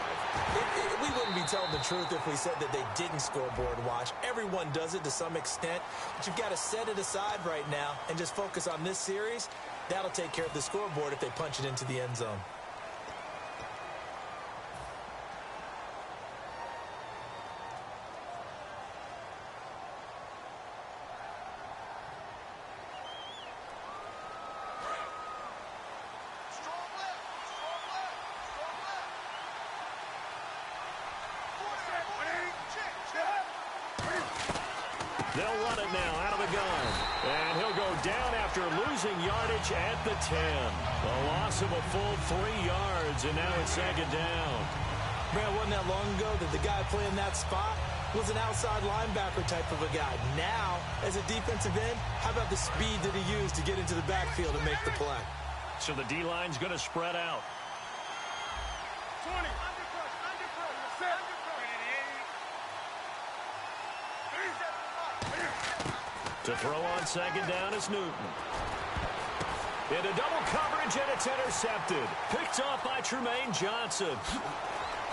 We wouldn't be telling the truth if we said that they didn't scoreboard watch. Everyone does it to some extent, but you've got to set it aside right now and just focus on this series. That'll take care of the scoreboard if they punch it into the end zone. They'll run it now out of the gun. And he'll go down after losing yardage at the 10. A loss of a full 3 yards, and now it's second down. Man, it wasn't that long ago that the guy playing that spot was an outside linebacker type of a guy. Now, as a defensive end, how about the speed that he used to get into the backfield and make the play? So the D-line's going to spread out. 20. To throw on second down is Newton. Into double coverage, and it's intercepted. Picked off by Trumaine Johnson.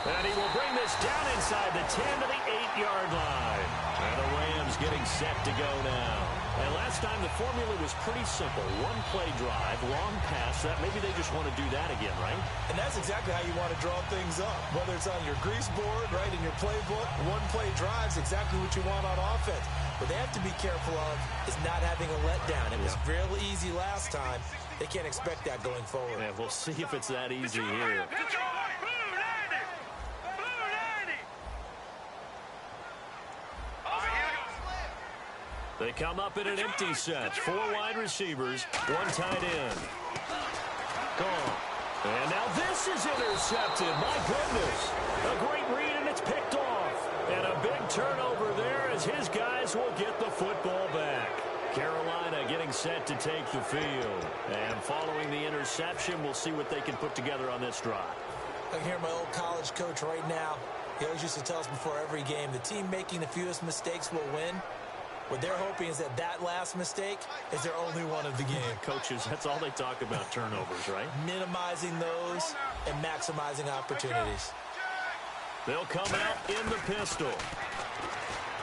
And he will bring this down inside the 10 to the 8-yard line. And the Rams getting set to go now. And last time the formula was pretty simple. One play drive, long pass. That maybe they just want to do that again, right? And that's exactly how you want to draw things up. Whether it's on your grease board, right, in your playbook, one play drive's exactly what you want on offense. What they have to be careful of is not having a letdown. It was real easy last time. They can't expect that going forward. Yeah, we'll see if it's that easy here. They come up in an empty set. 4 wide receivers, 1 tight end. Gone. And now this is intercepted. My goodness. A great read, and it's picked off. And a big turnover there as his guys will get the football back. Carolina getting set to take the field. And following the interception, we'll see what they can put together on this drive. I can hear my old college coach right now. He always used to tell us before every game, the team making the fewest mistakes will win. What they're hoping is that that last mistake is their only one of the game. Coaches, that's all they talk about, turnovers, right? Minimizing those and maximizing opportunities. They'll come out in the pistol.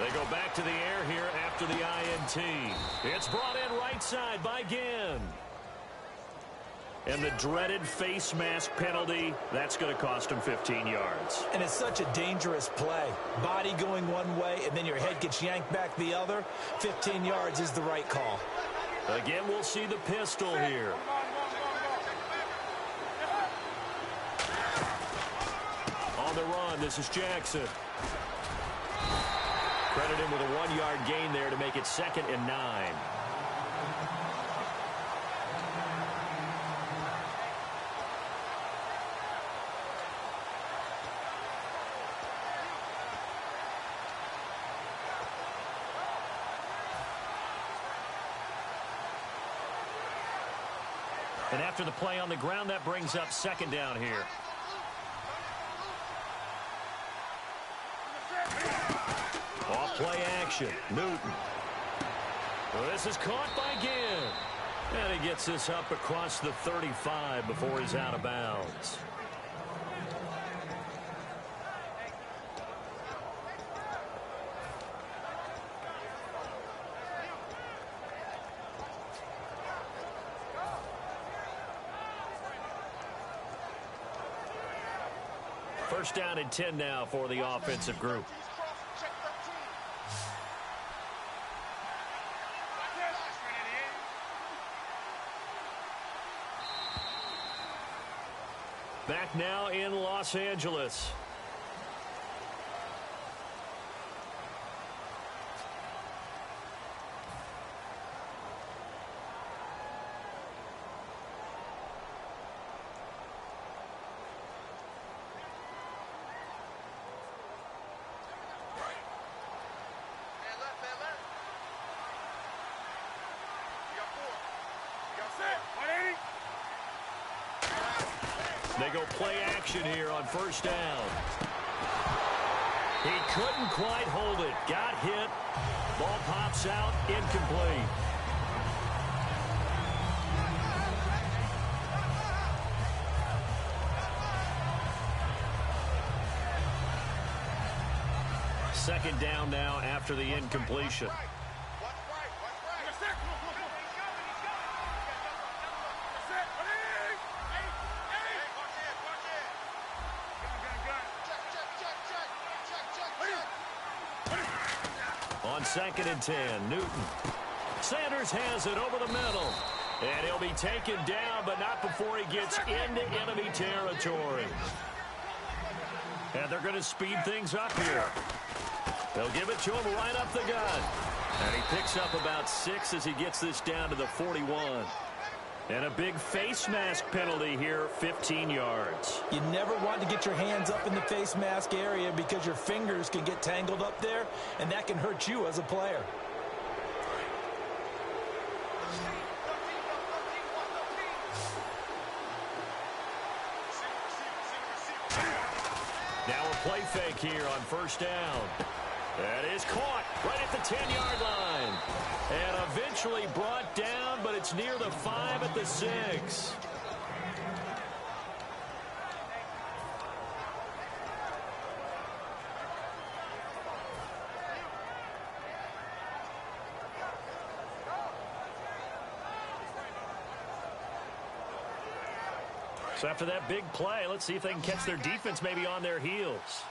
They go back to the air here after the INT. It's brought in right side by Ginn. And the dreaded face mask penalty, that's going to cost him 15 yards. And it's such a dangerous play. Body going one way, and then your head gets yanked back the other. 15 yards is the right call. Again, we'll see the pistol here. On the run, this is Jackson. Credit him with a 1-yard gain there to make it 2nd and 9. And after the play on the ground, that brings up 2nd down here. Off play action. Newton. Well, this is caught by Ginn. And he gets this up across the 35 before he's out of bounds. First down and 10 now for the offensive group. Back now in Los Angeles. They go play action here on first down. He couldn't quite hold it. Got hit. Ball pops out. Incomplete. Second down now after the incompletion. On 2nd and 10, Newton. Sanders has it over the middle. And he'll be taken down, but not before he gets into enemy territory. And they're going to speed things up here. They'll give it to him right up the gut. And he picks up about 6 as he gets this down to the 41. And a big face mask penalty here, 15 yards. You never want to get your hands up in the face mask area because your fingers can get tangled up there, and that can hurt you as a player. Now a play fake here on first down. That is caught right at the 10-yard line. And eventually brought down, but it's near the 5 at the 6. So after that big play, let's see if they can catch their defense maybe on their heels.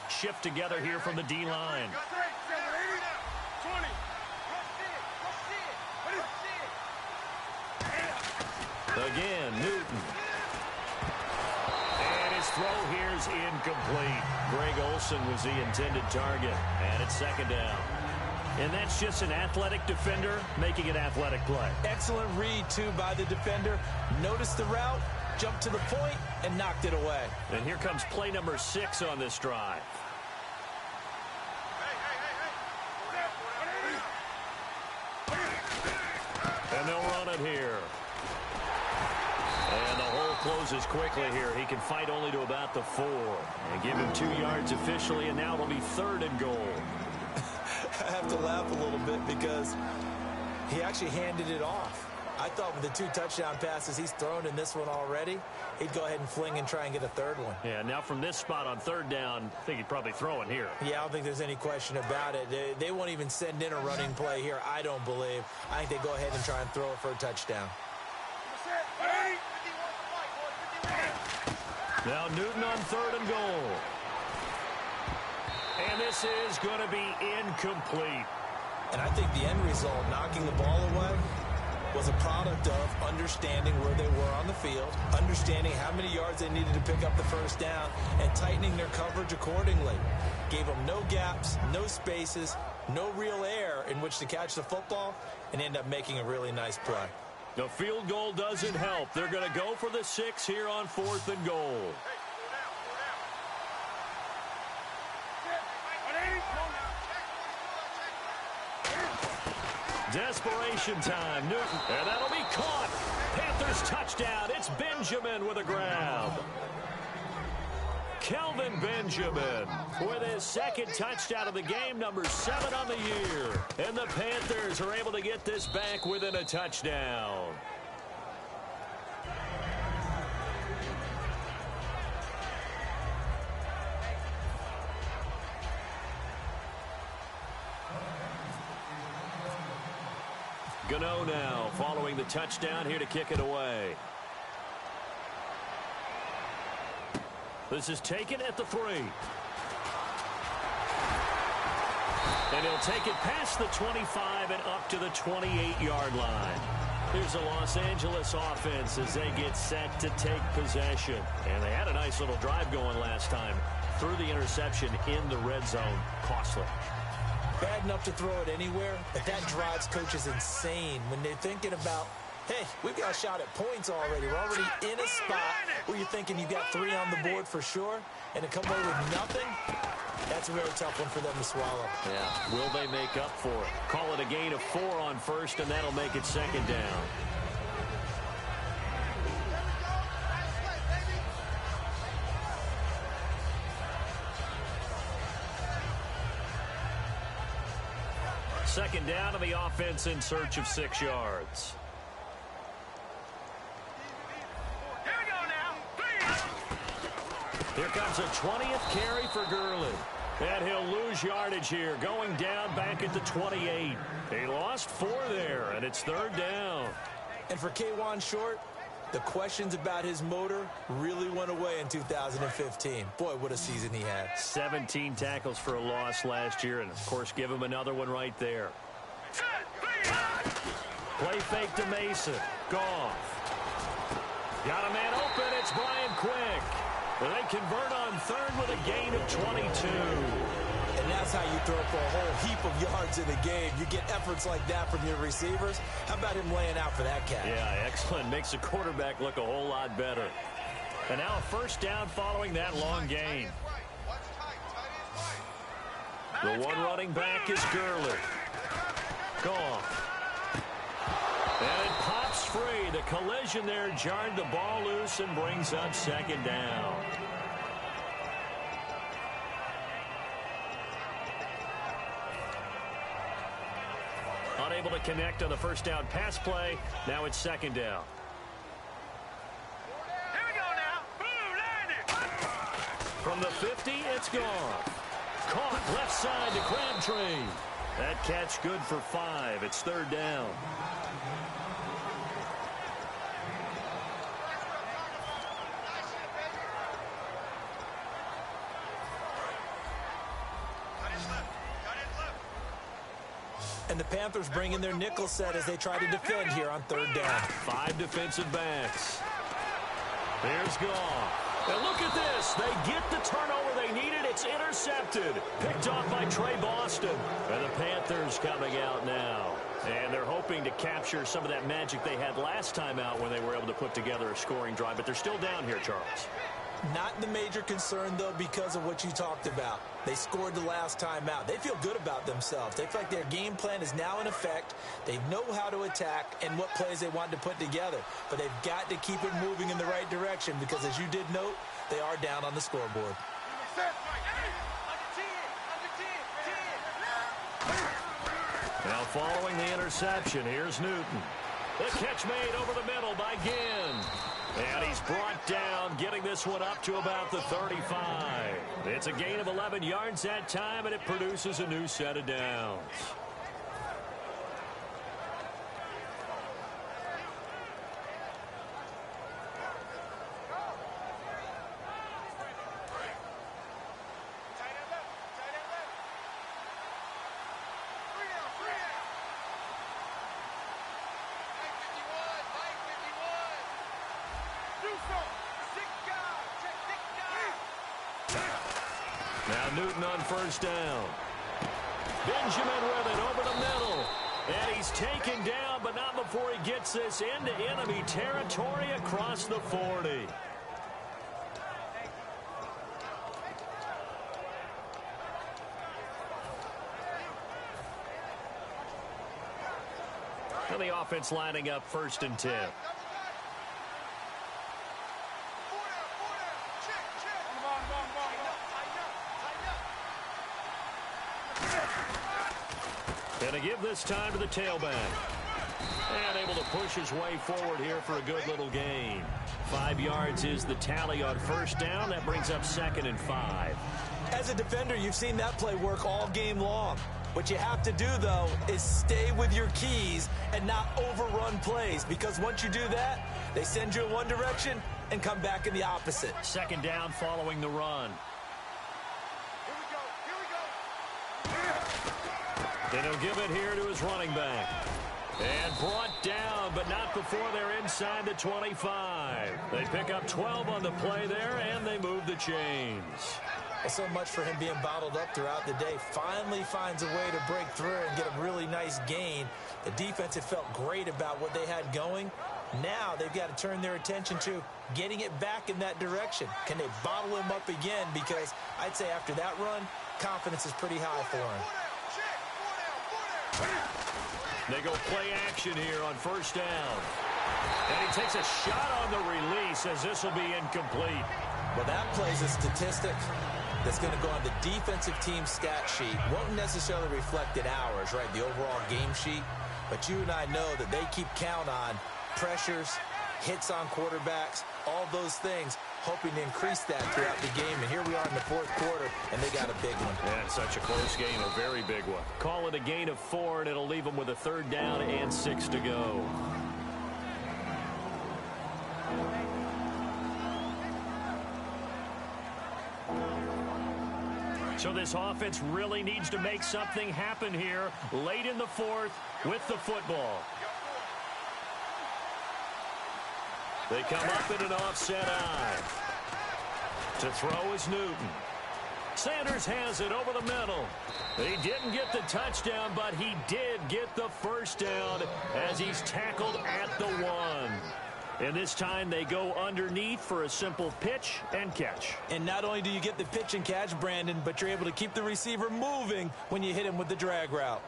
Shift together here from the D-line. Again, Newton. And his throw here is incomplete. Greg Olsen was the intended target. And it's second down. And that's just an athletic defender making an athletic play. Excellent read, too, by the defender. Noticed the route, jumped to the point, and knocked it away. And here comes play number 6 on this drive. And they'll run it here. And the hole closes quickly here. He can fight only to about the 4. And give him 2 yards officially, and now it'll be 3rd and goal. I have to laugh a little bit because he actually handed it off. I thought with the 2 touchdown passes he's thrown in this one already, he'd go ahead and fling and try and get a 3rd one. Yeah, now from this spot on 3rd down, I think he'd probably throw it here. Yeah, I don't think there's any question about it. They won't even send in a running play here, I don't believe. I think they go ahead and try and throw it for a touchdown. Now Newton on 3rd and goal. And this is going to be incomplete. And I think the end result, knocking the ball away, was a product of understanding where they were on the field, understanding how many yards they needed to pick up the first down, and tightening their coverage accordingly. Gave them no gaps, no spaces, no real air in which to catch the football, and end up making a really nice play. The field goal doesn't help. They're going to go for the 6 here on 4th and goal. Desperation time. Newton. And that'll be caught. Panthers touchdown. It's Benjamin with a grab. Kelvin Benjamin with his 2nd touchdown of the game, number 7 on the year. And the Panthers are able to get this back within a touchdown. Gano now following the touchdown here to kick it away. This is taken at the 3. And he'll take it past the 25 and up to the 28-yard line. Here's the Los Angeles offense as they get set to take possession. And they had a nice little drive going last time. Threw the interception in the red zone. Costly. Bad enough to throw it anywhere, but that drives coaches insane when they're thinking about, hey, we've got a shot at points already. We're already in a spot where you're thinking you've got 3 on the board for sure, and to come away with nothing, that's a really tough one for them to swallow. Yeah, will they make up for it? Call it a gain of 4 on 1st, and that'll make it 2nd down. Second down, and the offense in search of 6 yards. Here we go now. 3. Here comes a 20th carry for Gurley. And he'll lose yardage here, going down back at the 28. He lost 4 there, and it's 3rd down. And for K'Wan Short, the questions about his motor really went away in 2015. Boy, what a season he had. 17 tackles for a loss last year, and, of course, give him another one right there. Play fake to Mason. Goff. Got a man open. It's Brian Quick. Well, they convert on 3rd with a gain of 22. And And that's how you throw for a whole heap of yards in a game. You get efforts like that from your receivers. How about him laying out for that catch? Yeah, excellent. Makes the quarterback look a whole lot better. And now a first down following that long gain. The one running back is Gurley. Gone. And it pops free. The collision there jarred the ball loose and brings up second down. Unable to connect on the first down pass play. Now it's second down. Here we go now. Boom, landed. From the 50, it's gone. Caught left side to Crabtree. That catch good for 5. It's third down. And the Panthers bring in their nickel set as they try to defend here on third down. 5 defensive backs. Here's Goff. And look at this. They get the turnover they needed. It's intercepted. Picked off by Trey Boston. And the Panthers coming out now. And they're hoping to capture some of that magic they had last time out when they were able to put together a scoring drive. But they're still down here, Charles. Not the major concern, though, because of what you talked about. They scored the last time out. They feel good about themselves. They feel like their game plan is now in effect. They know how to attack and what plays they want to put together. But they've got to keep it moving in the right direction because, as you did note, they are down on the scoreboard. Now following the interception, here's Newton. The catch made over the middle by Ginn. And he's brought down, getting this one up to about the 35. It's a gain of 11 yards that time, and it produces a new set of downs. Now Newton on first down. Benjamin with it over the middle. And he's taken down, but not before he gets this into enemy territory across the 40. And the offense lining up first and 10. And to give this time to the tailback. And able to push his way forward here for a good little gain. 5 yards is the tally on first down. That brings up second and 5. As a defender, you've seen that play work all game long. What you have to do, though, is stay with your keys and not overrun plays. Because once you do that, they send you in one direction and come back in the opposite. Second down following the run. Then he'll give it here to his running back. And brought down, but not before they're inside the 25. They pick up 12 on the play there, and they move the chains. Well, so much for him being bottled up throughout the day. Finally finds a way to break through and get a really nice gain. The defense had felt great about what they had going. Now they've got to turn their attention to getting it back in that direction. Can they bottle him up again? Because I'd say after that run, confidence is pretty high for him. They go play action here on first down. And he takes a shot on the release as this will be incomplete. Well, that play's a statistic that's going to go on the defensive team stat sheet. Won't necessarily reflect in ours, right, the overall game sheet. But you and I know that they keep count on pressures, hits on quarterbacks, all those things, hoping to increase that throughout the game. And here we are in the fourth quarter, and they got a big one. Yeah, it's such a close game, a very big one. Call it a gain of 4, and it'll leave them with a third down and 6 to go. So this offense really needs to make something happen here late in the fourth with the football. They come up in an offset eye. To throw is Newton. Sanders has it over the middle. He didn't get the touchdown, but he did get the first down as he's tackled at the 1. And this time they go underneath for a simple pitch and catch. And not only do you get the pitch and catch, Brandon, but you're able to keep the receiver moving when you hit him with the drag route.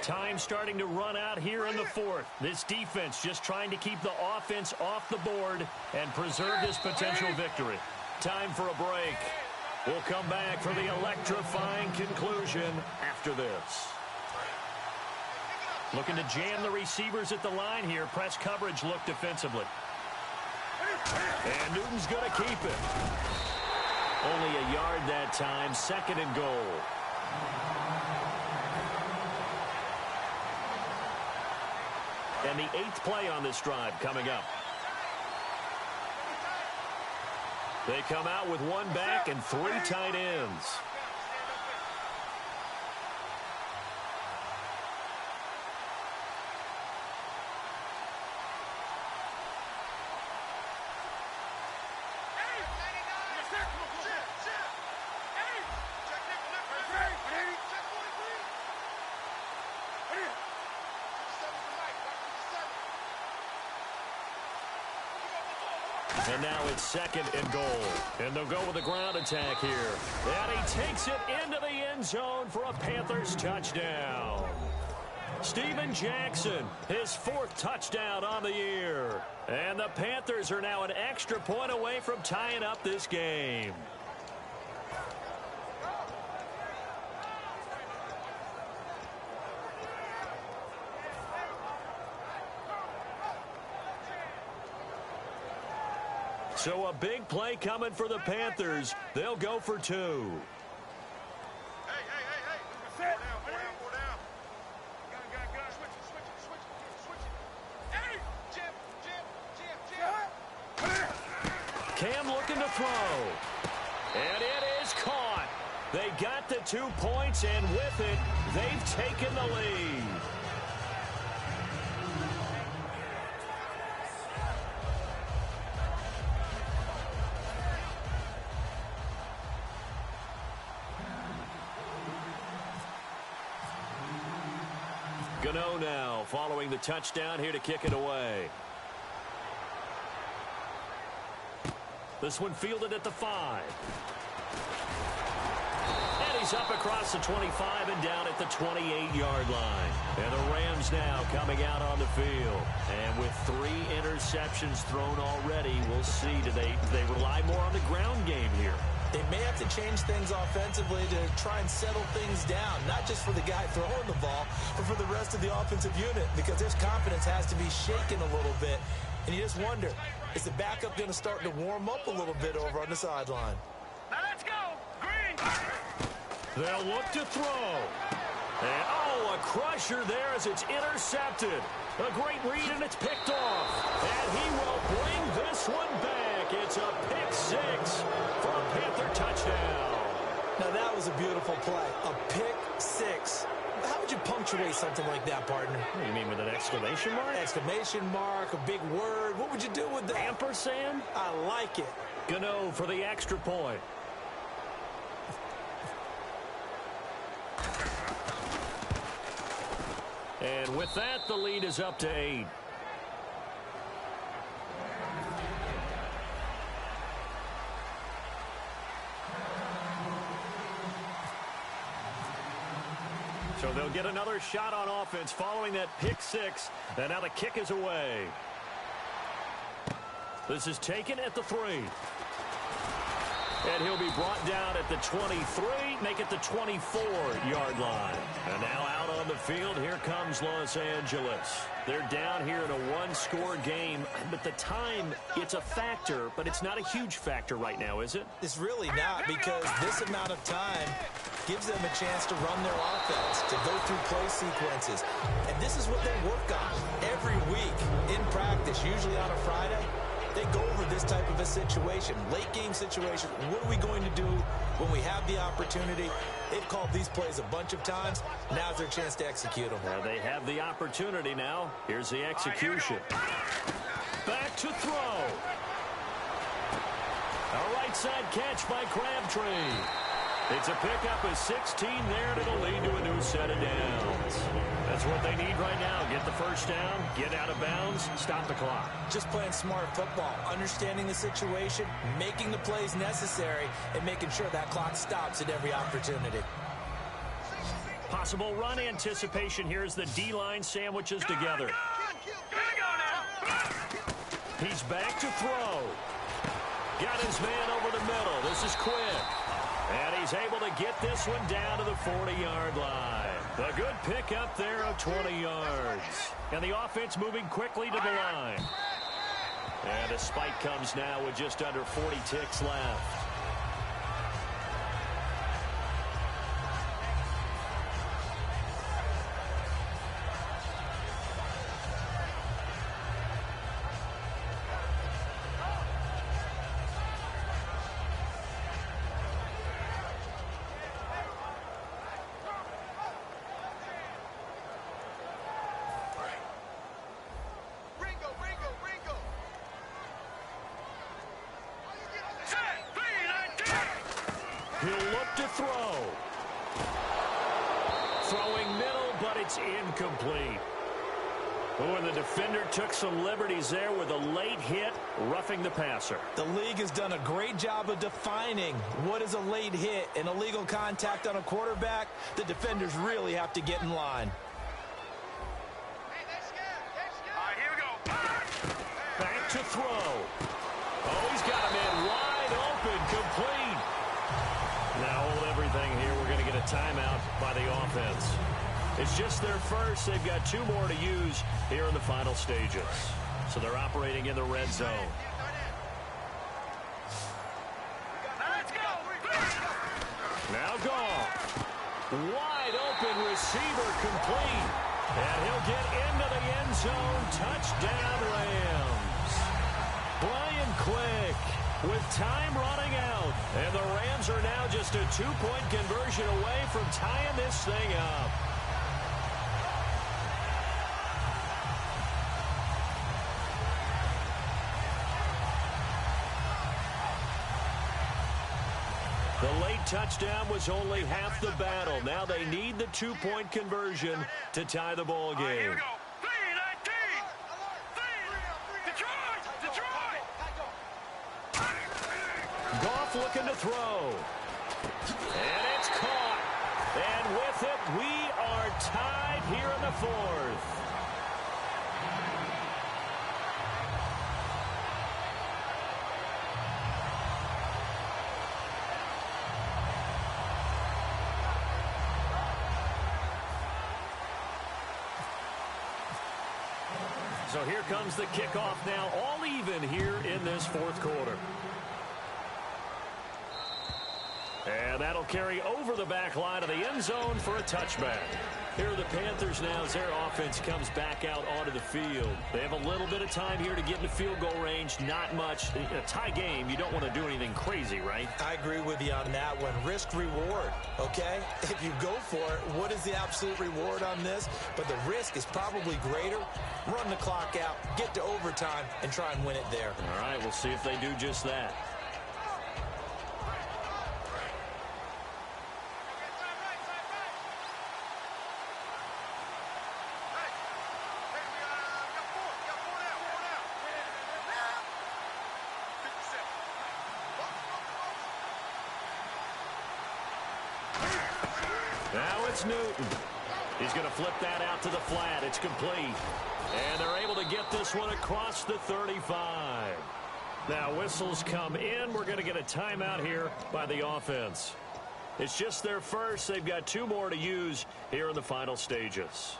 Time starting to run out here in the 4th. This defense just trying to keep the offense off the board and preserve this potential victory. Time for a break. We'll come back for the electrifying conclusion after this. Looking to jam the receivers at the line here. Press coverage look defensively. And Newton's going to keep it. Only a yard that time. 2nd and goal. And the 8th play on this drive coming up. They come out with 1 back and 3 tight ends. And now it's 2nd and goal. And they'll go with a ground attack here. And he takes it into the end zone for a Panthers touchdown. Steven Jackson, his 4th touchdown on the year. And the Panthers are now an extra point away from tying up this game. So a big play coming for the Panthers. They'll go for 2. Hey. Four down. Gun. Switch it. Hey, Jim. Cam looking to throw. And it is caught. They got the 2 points, and with it, they've taken the lead. Gano now following the touchdown here to kick it away. This one fielded at the 5. And he's up across the 25 and down at the 28-yard line. And the Rams now coming out on the field. And with 3 interceptions thrown already, we'll see. Do they rely more on the ground game here? They may have to change things offensively to try and settle things down, not just for the guy throwing the ball, but for the rest of the offensive unit, because his confidence has to be shaken a little bit. And you just wonder, is the backup going to start to warm up a little bit over on the sideline? Now let's go. Green. They'll look to throw. And, a crusher there as it's intercepted. A great read, and it's picked off. And he will bring this one back. It's a pick 6 for a Panther touchdown. Now, that was a beautiful play. A pick 6. How would you punctuate something like that, partner? What do you mean, with an exclamation mark? Exclamation mark, a big word. What would you do with that? Ampersand? I like it. Gano for the extra point. And with that, the lead is up to 8. So they'll get another shot on offense following that pick 6. And now the kick is away. This is taken at the 3. And he'll be brought down at the 23, make it the 24-yard line. And now out on the field, here comes Los Angeles. They're down here in a one-score game, but the time, it's a factor, but it's not a huge factor right now, is it? It's really not, because this amount of time gives them a chance to run their offense, to go through play sequences. And this is what they work on every week in practice, usually on a Friday. They go over this type of a situation, late game situation. What are we going to do when we have the opportunity? They've called these plays a bunch of times. Now's their chance to execute them. They have the opportunity now. Here's the execution. Back to throw. A right side catch by Crabtree. It's a pickup of 16 there, and it'll lead to a new set of downs. That's what they need right now. Get the first down, get out of bounds, stop the clock. Just playing smart football, understanding the situation, making the plays necessary, and making sure that clock stops at every opportunity. Possible run anticipation here as the D-line sandwiches together. He's back to throw. Got his man over the middle. This is quick. And he's able to get this one down to the 40-yard line. A good pick up there of 20 yards. And the offense moving quickly to the line. And a spike comes now with just under 40 ticks left. He'll look to throw. Throwing middle, but it's incomplete. Oh, and the defender took some liberties there with a late hit, roughing the passer. The league has done a great job of defining what is a late hit and illegal contact on a quarterback. The defenders really have to get in line. All right, here we go. Back to throw. Oh, he's got a man wide open, complete. Now hold everything here. We're going to get a timeout by the offense. It's just their first. They've got 2 more to use here in the final stages. So they're operating in the red zone. Now let's go. Now Goff. Wide open receiver complete. And he'll get into the end zone. Touchdown Rams. Brian Quick with time running out. And the Rams are now just a 2-point conversion away from tying this thing up. The late touchdown was only half the battle. Now they need the 2-point conversion to tie the ball All right, here game. we go. 3-19. Detroit. Goff looking to throw. And it's caught. And with it, we are tied here in the 4th. So here comes the kickoff now, all even here in this 4th quarter. And that'll carry over the back line of the end zone for a touchback. Here are the Panthers now as their offense comes back out onto the field. They have a little bit of time here to get into field goal range. Not much. In a tie game, you don't want to do anything crazy, right? I agree with you on that one. Risk-reward, okay? If you go for it, what is the absolute reward on this? But the risk is probably greater. Run the clock out, get to overtime, and try and win it there. All right, we'll see if they do just that. Now it's Newton. He's going to flip that out to the flat. It's complete. And they're able to get this one across the 35. Now whistles come in. We're going to get a timeout here by the offense. It's just their first. They've got 2 more to use here in the final stages.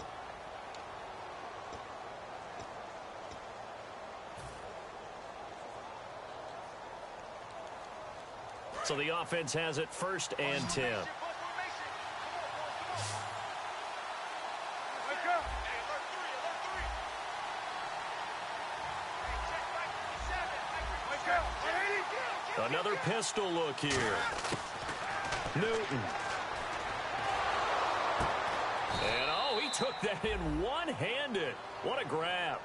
So the offense has it 1st and 10. Another pistol look here. Newton. And oh, he took that in one-handed. What a grab.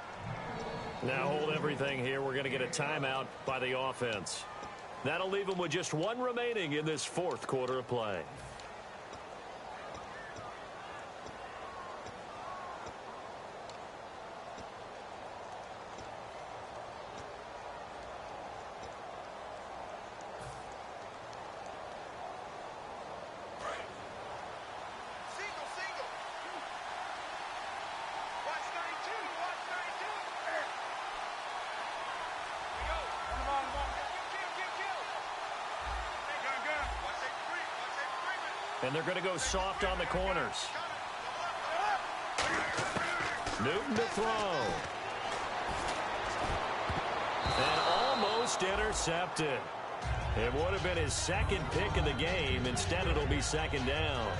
Now hold everything here. We're going to get a timeout by the offense. That'll leave them with just one remaining in this fourth quarter of play. And they're going to go soft on the corners. Newton to throw. And almost intercepted. It would have been his second pick of the game. Instead, it'll be second down.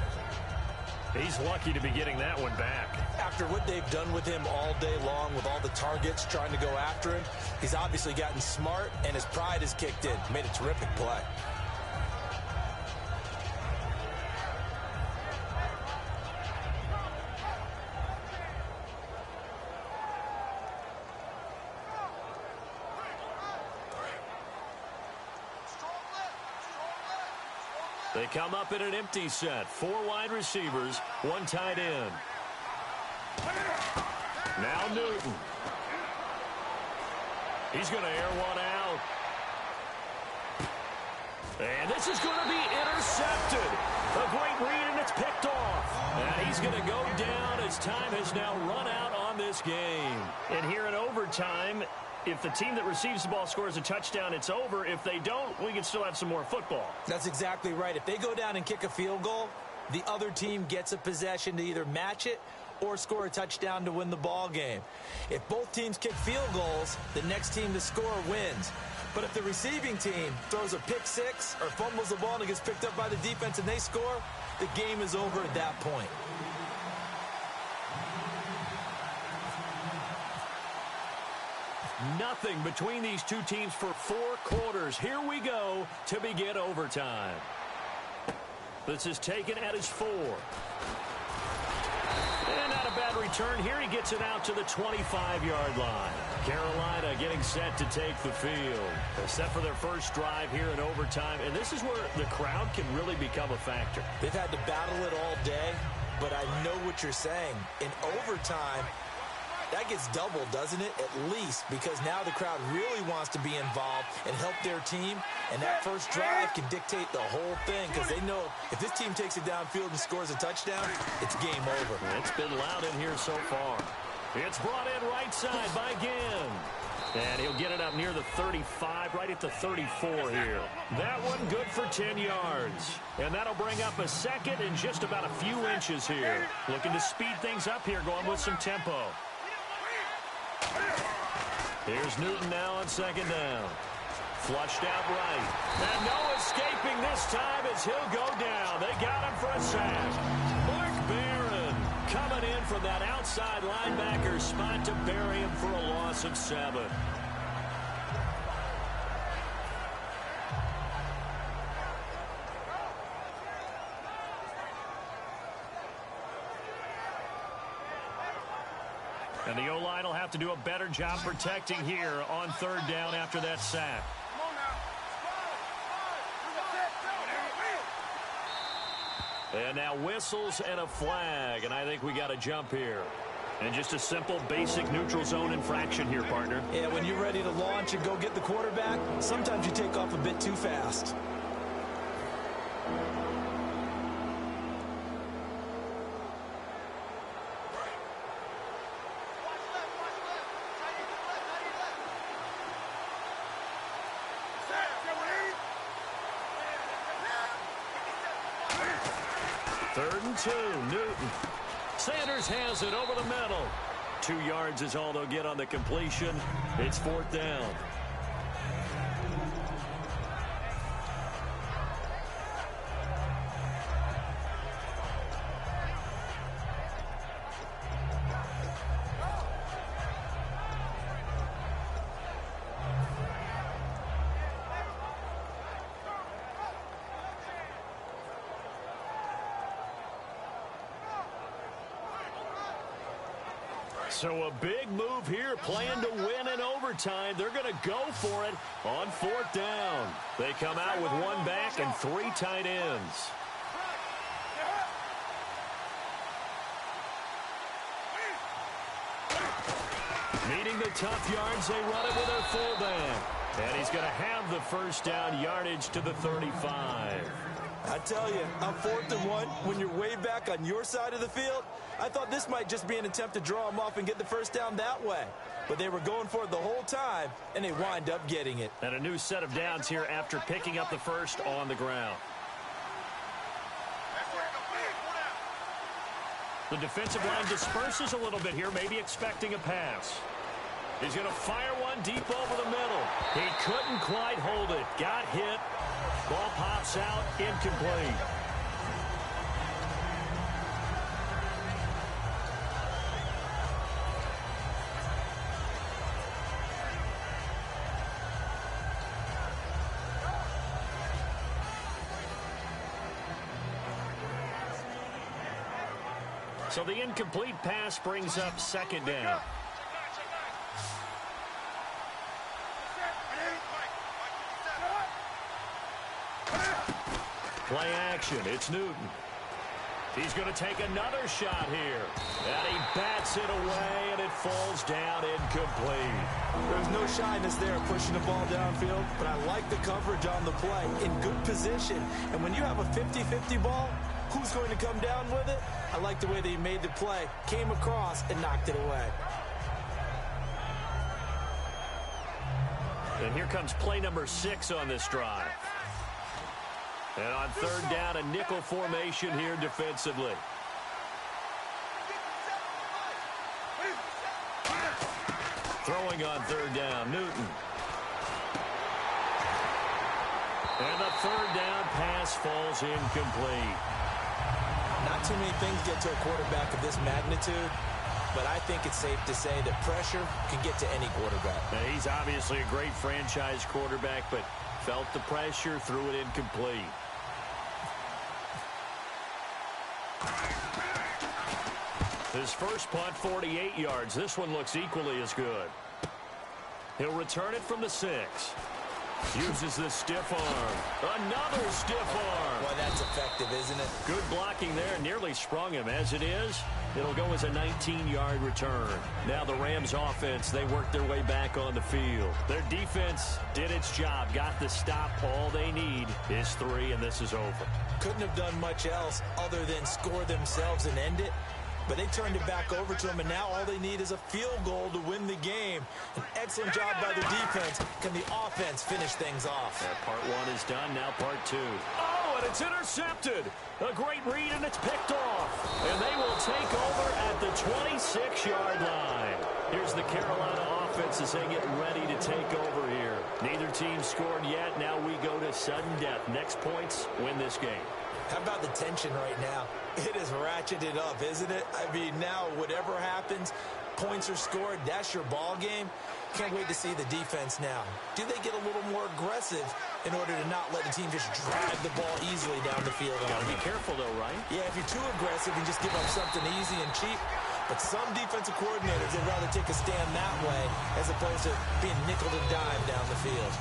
He's lucky to be getting that one back. After what they've done with him all day long with all the targets trying to go after him, he's obviously gotten smart, and his pride has kicked in. Made a terrific play. They come up in an empty set. 4 wide receivers, 1 tight end. Now Newton. He's going to air one out. And this is going to be intercepted. A great read, and it's picked off. And he's going to go down as time has now run out on this game. And here in overtime, if the team that receives the ball scores a touchdown, it's over. If they don't, we can still have some more football. That's exactly right. If they go down and kick a field goal, the other team gets a possession to either match it or score a touchdown to win the ball game. If both teams kick field goals, the next team to score wins. But if the receiving team throws a pick six or fumbles the ball and it gets picked up by the defense and they score, the game is over at that point. Nothing between these two teams for 4 quarters. Here we go to begin overtime. This is taken at his 4. And not a bad return. Here he gets it out to the 25-yard line. Carolina getting set to take the field. They're set for their first drive here in overtime. And this is where the crowd can really become a factor. They've had to battle it all day, but I know what you're saying. In overtime, that gets doubled, doesn't it? At least, because now the crowd really wants to be involved and help their team. And that first drive can dictate the whole thing because they know if this team takes it downfield and scores a touchdown, it's game over. It's been loud in here so far. It's brought in right side by Ginn. And he'll get it up near the 35, right at the 34 here. That one good for 10 yards. And that'll bring up a second and just about a few inches here. Looking to speed things up here, going with some tempo. Here's Newton now on second down. Flushed out right. And no escaping this time as he'll go down. They got him for a sack. Mark Barron coming in from that outside linebacker spot to bury him for a loss of 7. And the O-line will have to do a better job protecting here on third down after that sack. And now whistles and a flag, and I think we got a jump here. And just a simple, basic neutral zone infraction here, partner. Yeah, when you're ready to launch and go get the quarterback, sometimes you take off a bit too fast. Third and 2, Newton. Sanders has it over the middle. 2 yards is all they'll get on the completion. It's 4th down. So a big move here, playing to win in overtime. They're going to go for it on 4th down. They come out with 1 back and 3 tight ends. Needing the tough yards, they run it with their fullback. And he's going to have the first down yardage to the 35. I tell you, on 4th and 1, when you're way back on your side of the field, I thought this might just be an attempt to draw them off and get the first down that way. But they were going for it the whole time, and they wind up getting it. And a new set of downs here after picking up the first on the ground. The defensive line disperses a little bit here, maybe expecting a pass. He's going to fire one deep over the middle. He couldn't quite hold it. Got hit. Ball pops out, incomplete. So the incomplete pass brings up 2nd down. Play action. It's Newton. He's going to take another shot here. And he bats it away, and it falls down incomplete. There's no shyness there pushing the ball downfield, but I like the coverage on the play. In good position. And when you have a 50-50 ball, who's going to come down with it? I like the way they made the play. Came across and knocked it away. And here comes play number 6 on this drive. And on 3rd down, a nickel formation here defensively. Throwing on 3rd down, Newton. And the 3rd down pass falls incomplete. Not too many things get to a quarterback of this magnitude, but I think it's safe to say that pressure can get to any quarterback. Now, he's obviously a great franchise quarterback, but felt the pressure, threw it incomplete. His first punt, 48 yards. This one looks equally as good. He'll return it from the 6. Uses the stiff arm. Another stiff arm. Boy, that's effective, isn't it? Good blocking there. Nearly sprung him. As it is, it'll go as a 19-yard return. Now the Rams offense, they work their way back on the field. Their defense did its job. Got the stop. All they need is 3, and this is over. Couldn't have done much else other than score themselves and end it. But they turned it back over to them, and now all they need is a field goal to win the game. An excellent job by the defense. Can the offense finish things off? Part 1 is done, now part 2. Oh, and it's intercepted. A great read, and it's picked off. And they will take over at the 26-yard line. Here's the Carolina offense as they get ready to take over here. Neither team scored yet. Now we go to sudden death. Next points win this game. How about the tension right now? It is ratcheted up, isn't it? I mean, now whatever happens, points are scored, that's your ball game. Can't wait to see the defense now. Do they get a little more aggressive in order to not let the team just drag the ball easily down the field? Gotta be careful, though, right? Yeah, if you're too aggressive and just give up something easy and cheap. But some defensive coordinators would rather take a stand that way as opposed to being nickel and dime down the field.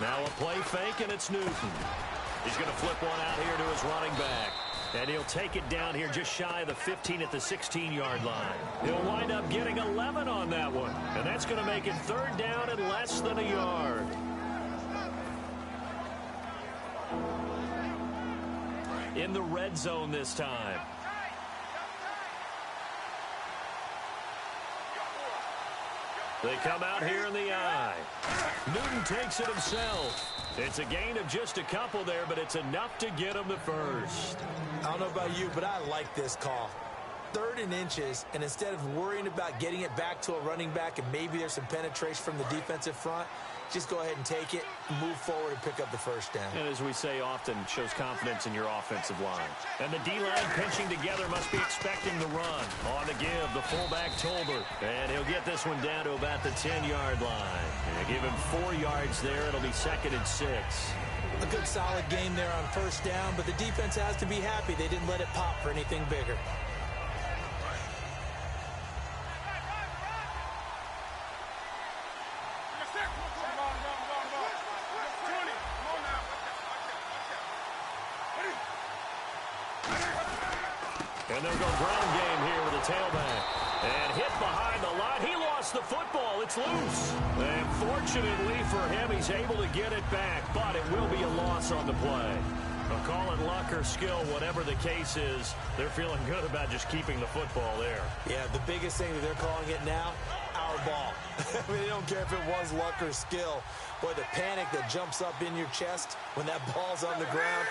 Now a play fake, and it's Newton. He's going to flip one out here to his running back. And he'll take it down here just shy of the 15 at the 16-yard line. He'll wind up getting 11 on that one. And that's going to make it 3rd down and less than a yard. In the red zone this time. They come out here in the eye. Newton takes it himself. It's a gain of just a couple there, but it's enough to get him the first. I don't know about you, but I like this call. 3rd and inches, and instead of worrying about getting it back to a running back and maybe there's some penetration from the defensive front, just go ahead and take it, move forward, and pick up the first down. And as we say often, shows confidence in your offensive line. And the D-line pinching together must be expecting the run. On the give, the fullback Tolbert. And he'll get this one down to about the 10-yard line. And give him 4 yards there. It'll be 2nd and 6. A good solid game there on first down, but the defense has to be happy they didn't let it pop for anything bigger. And they'll go ground game here with a tailback. And hit behind the line. He lost the football. It's loose. And fortunately for him, he's able to get it back. But it will be a loss on the play. I'll call it luck or skill, whatever the case is. They're feeling good about just keeping the football there. Yeah, the biggest thing that they're calling it now, our ball. I mean, they don't care if it was luck or skill. Boy, the panic that jumps up in your chest when that ball's on the ground,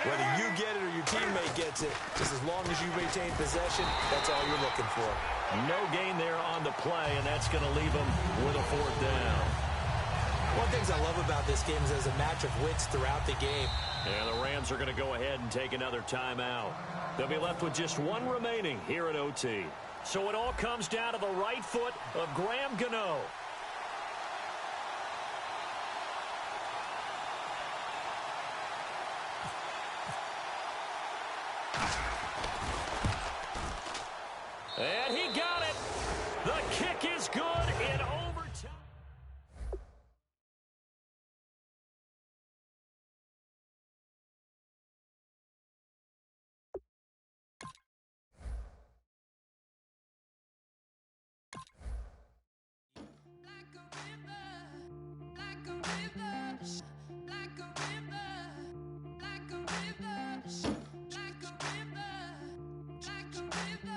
whether you get it or your teammate gets it, just as long as you maintain possession, that's all you're looking for. No gain there on the play, and that's going to leave them with a 4th down. One of the things I love about this game is there's a match of wits throughout the game. And the Rams are going to go ahead and take another timeout. They'll be left with just 1 remaining here at OT. So it all comes down to the right foot of Graham Gano. And he got it. The kick is good in overtime. Like a river,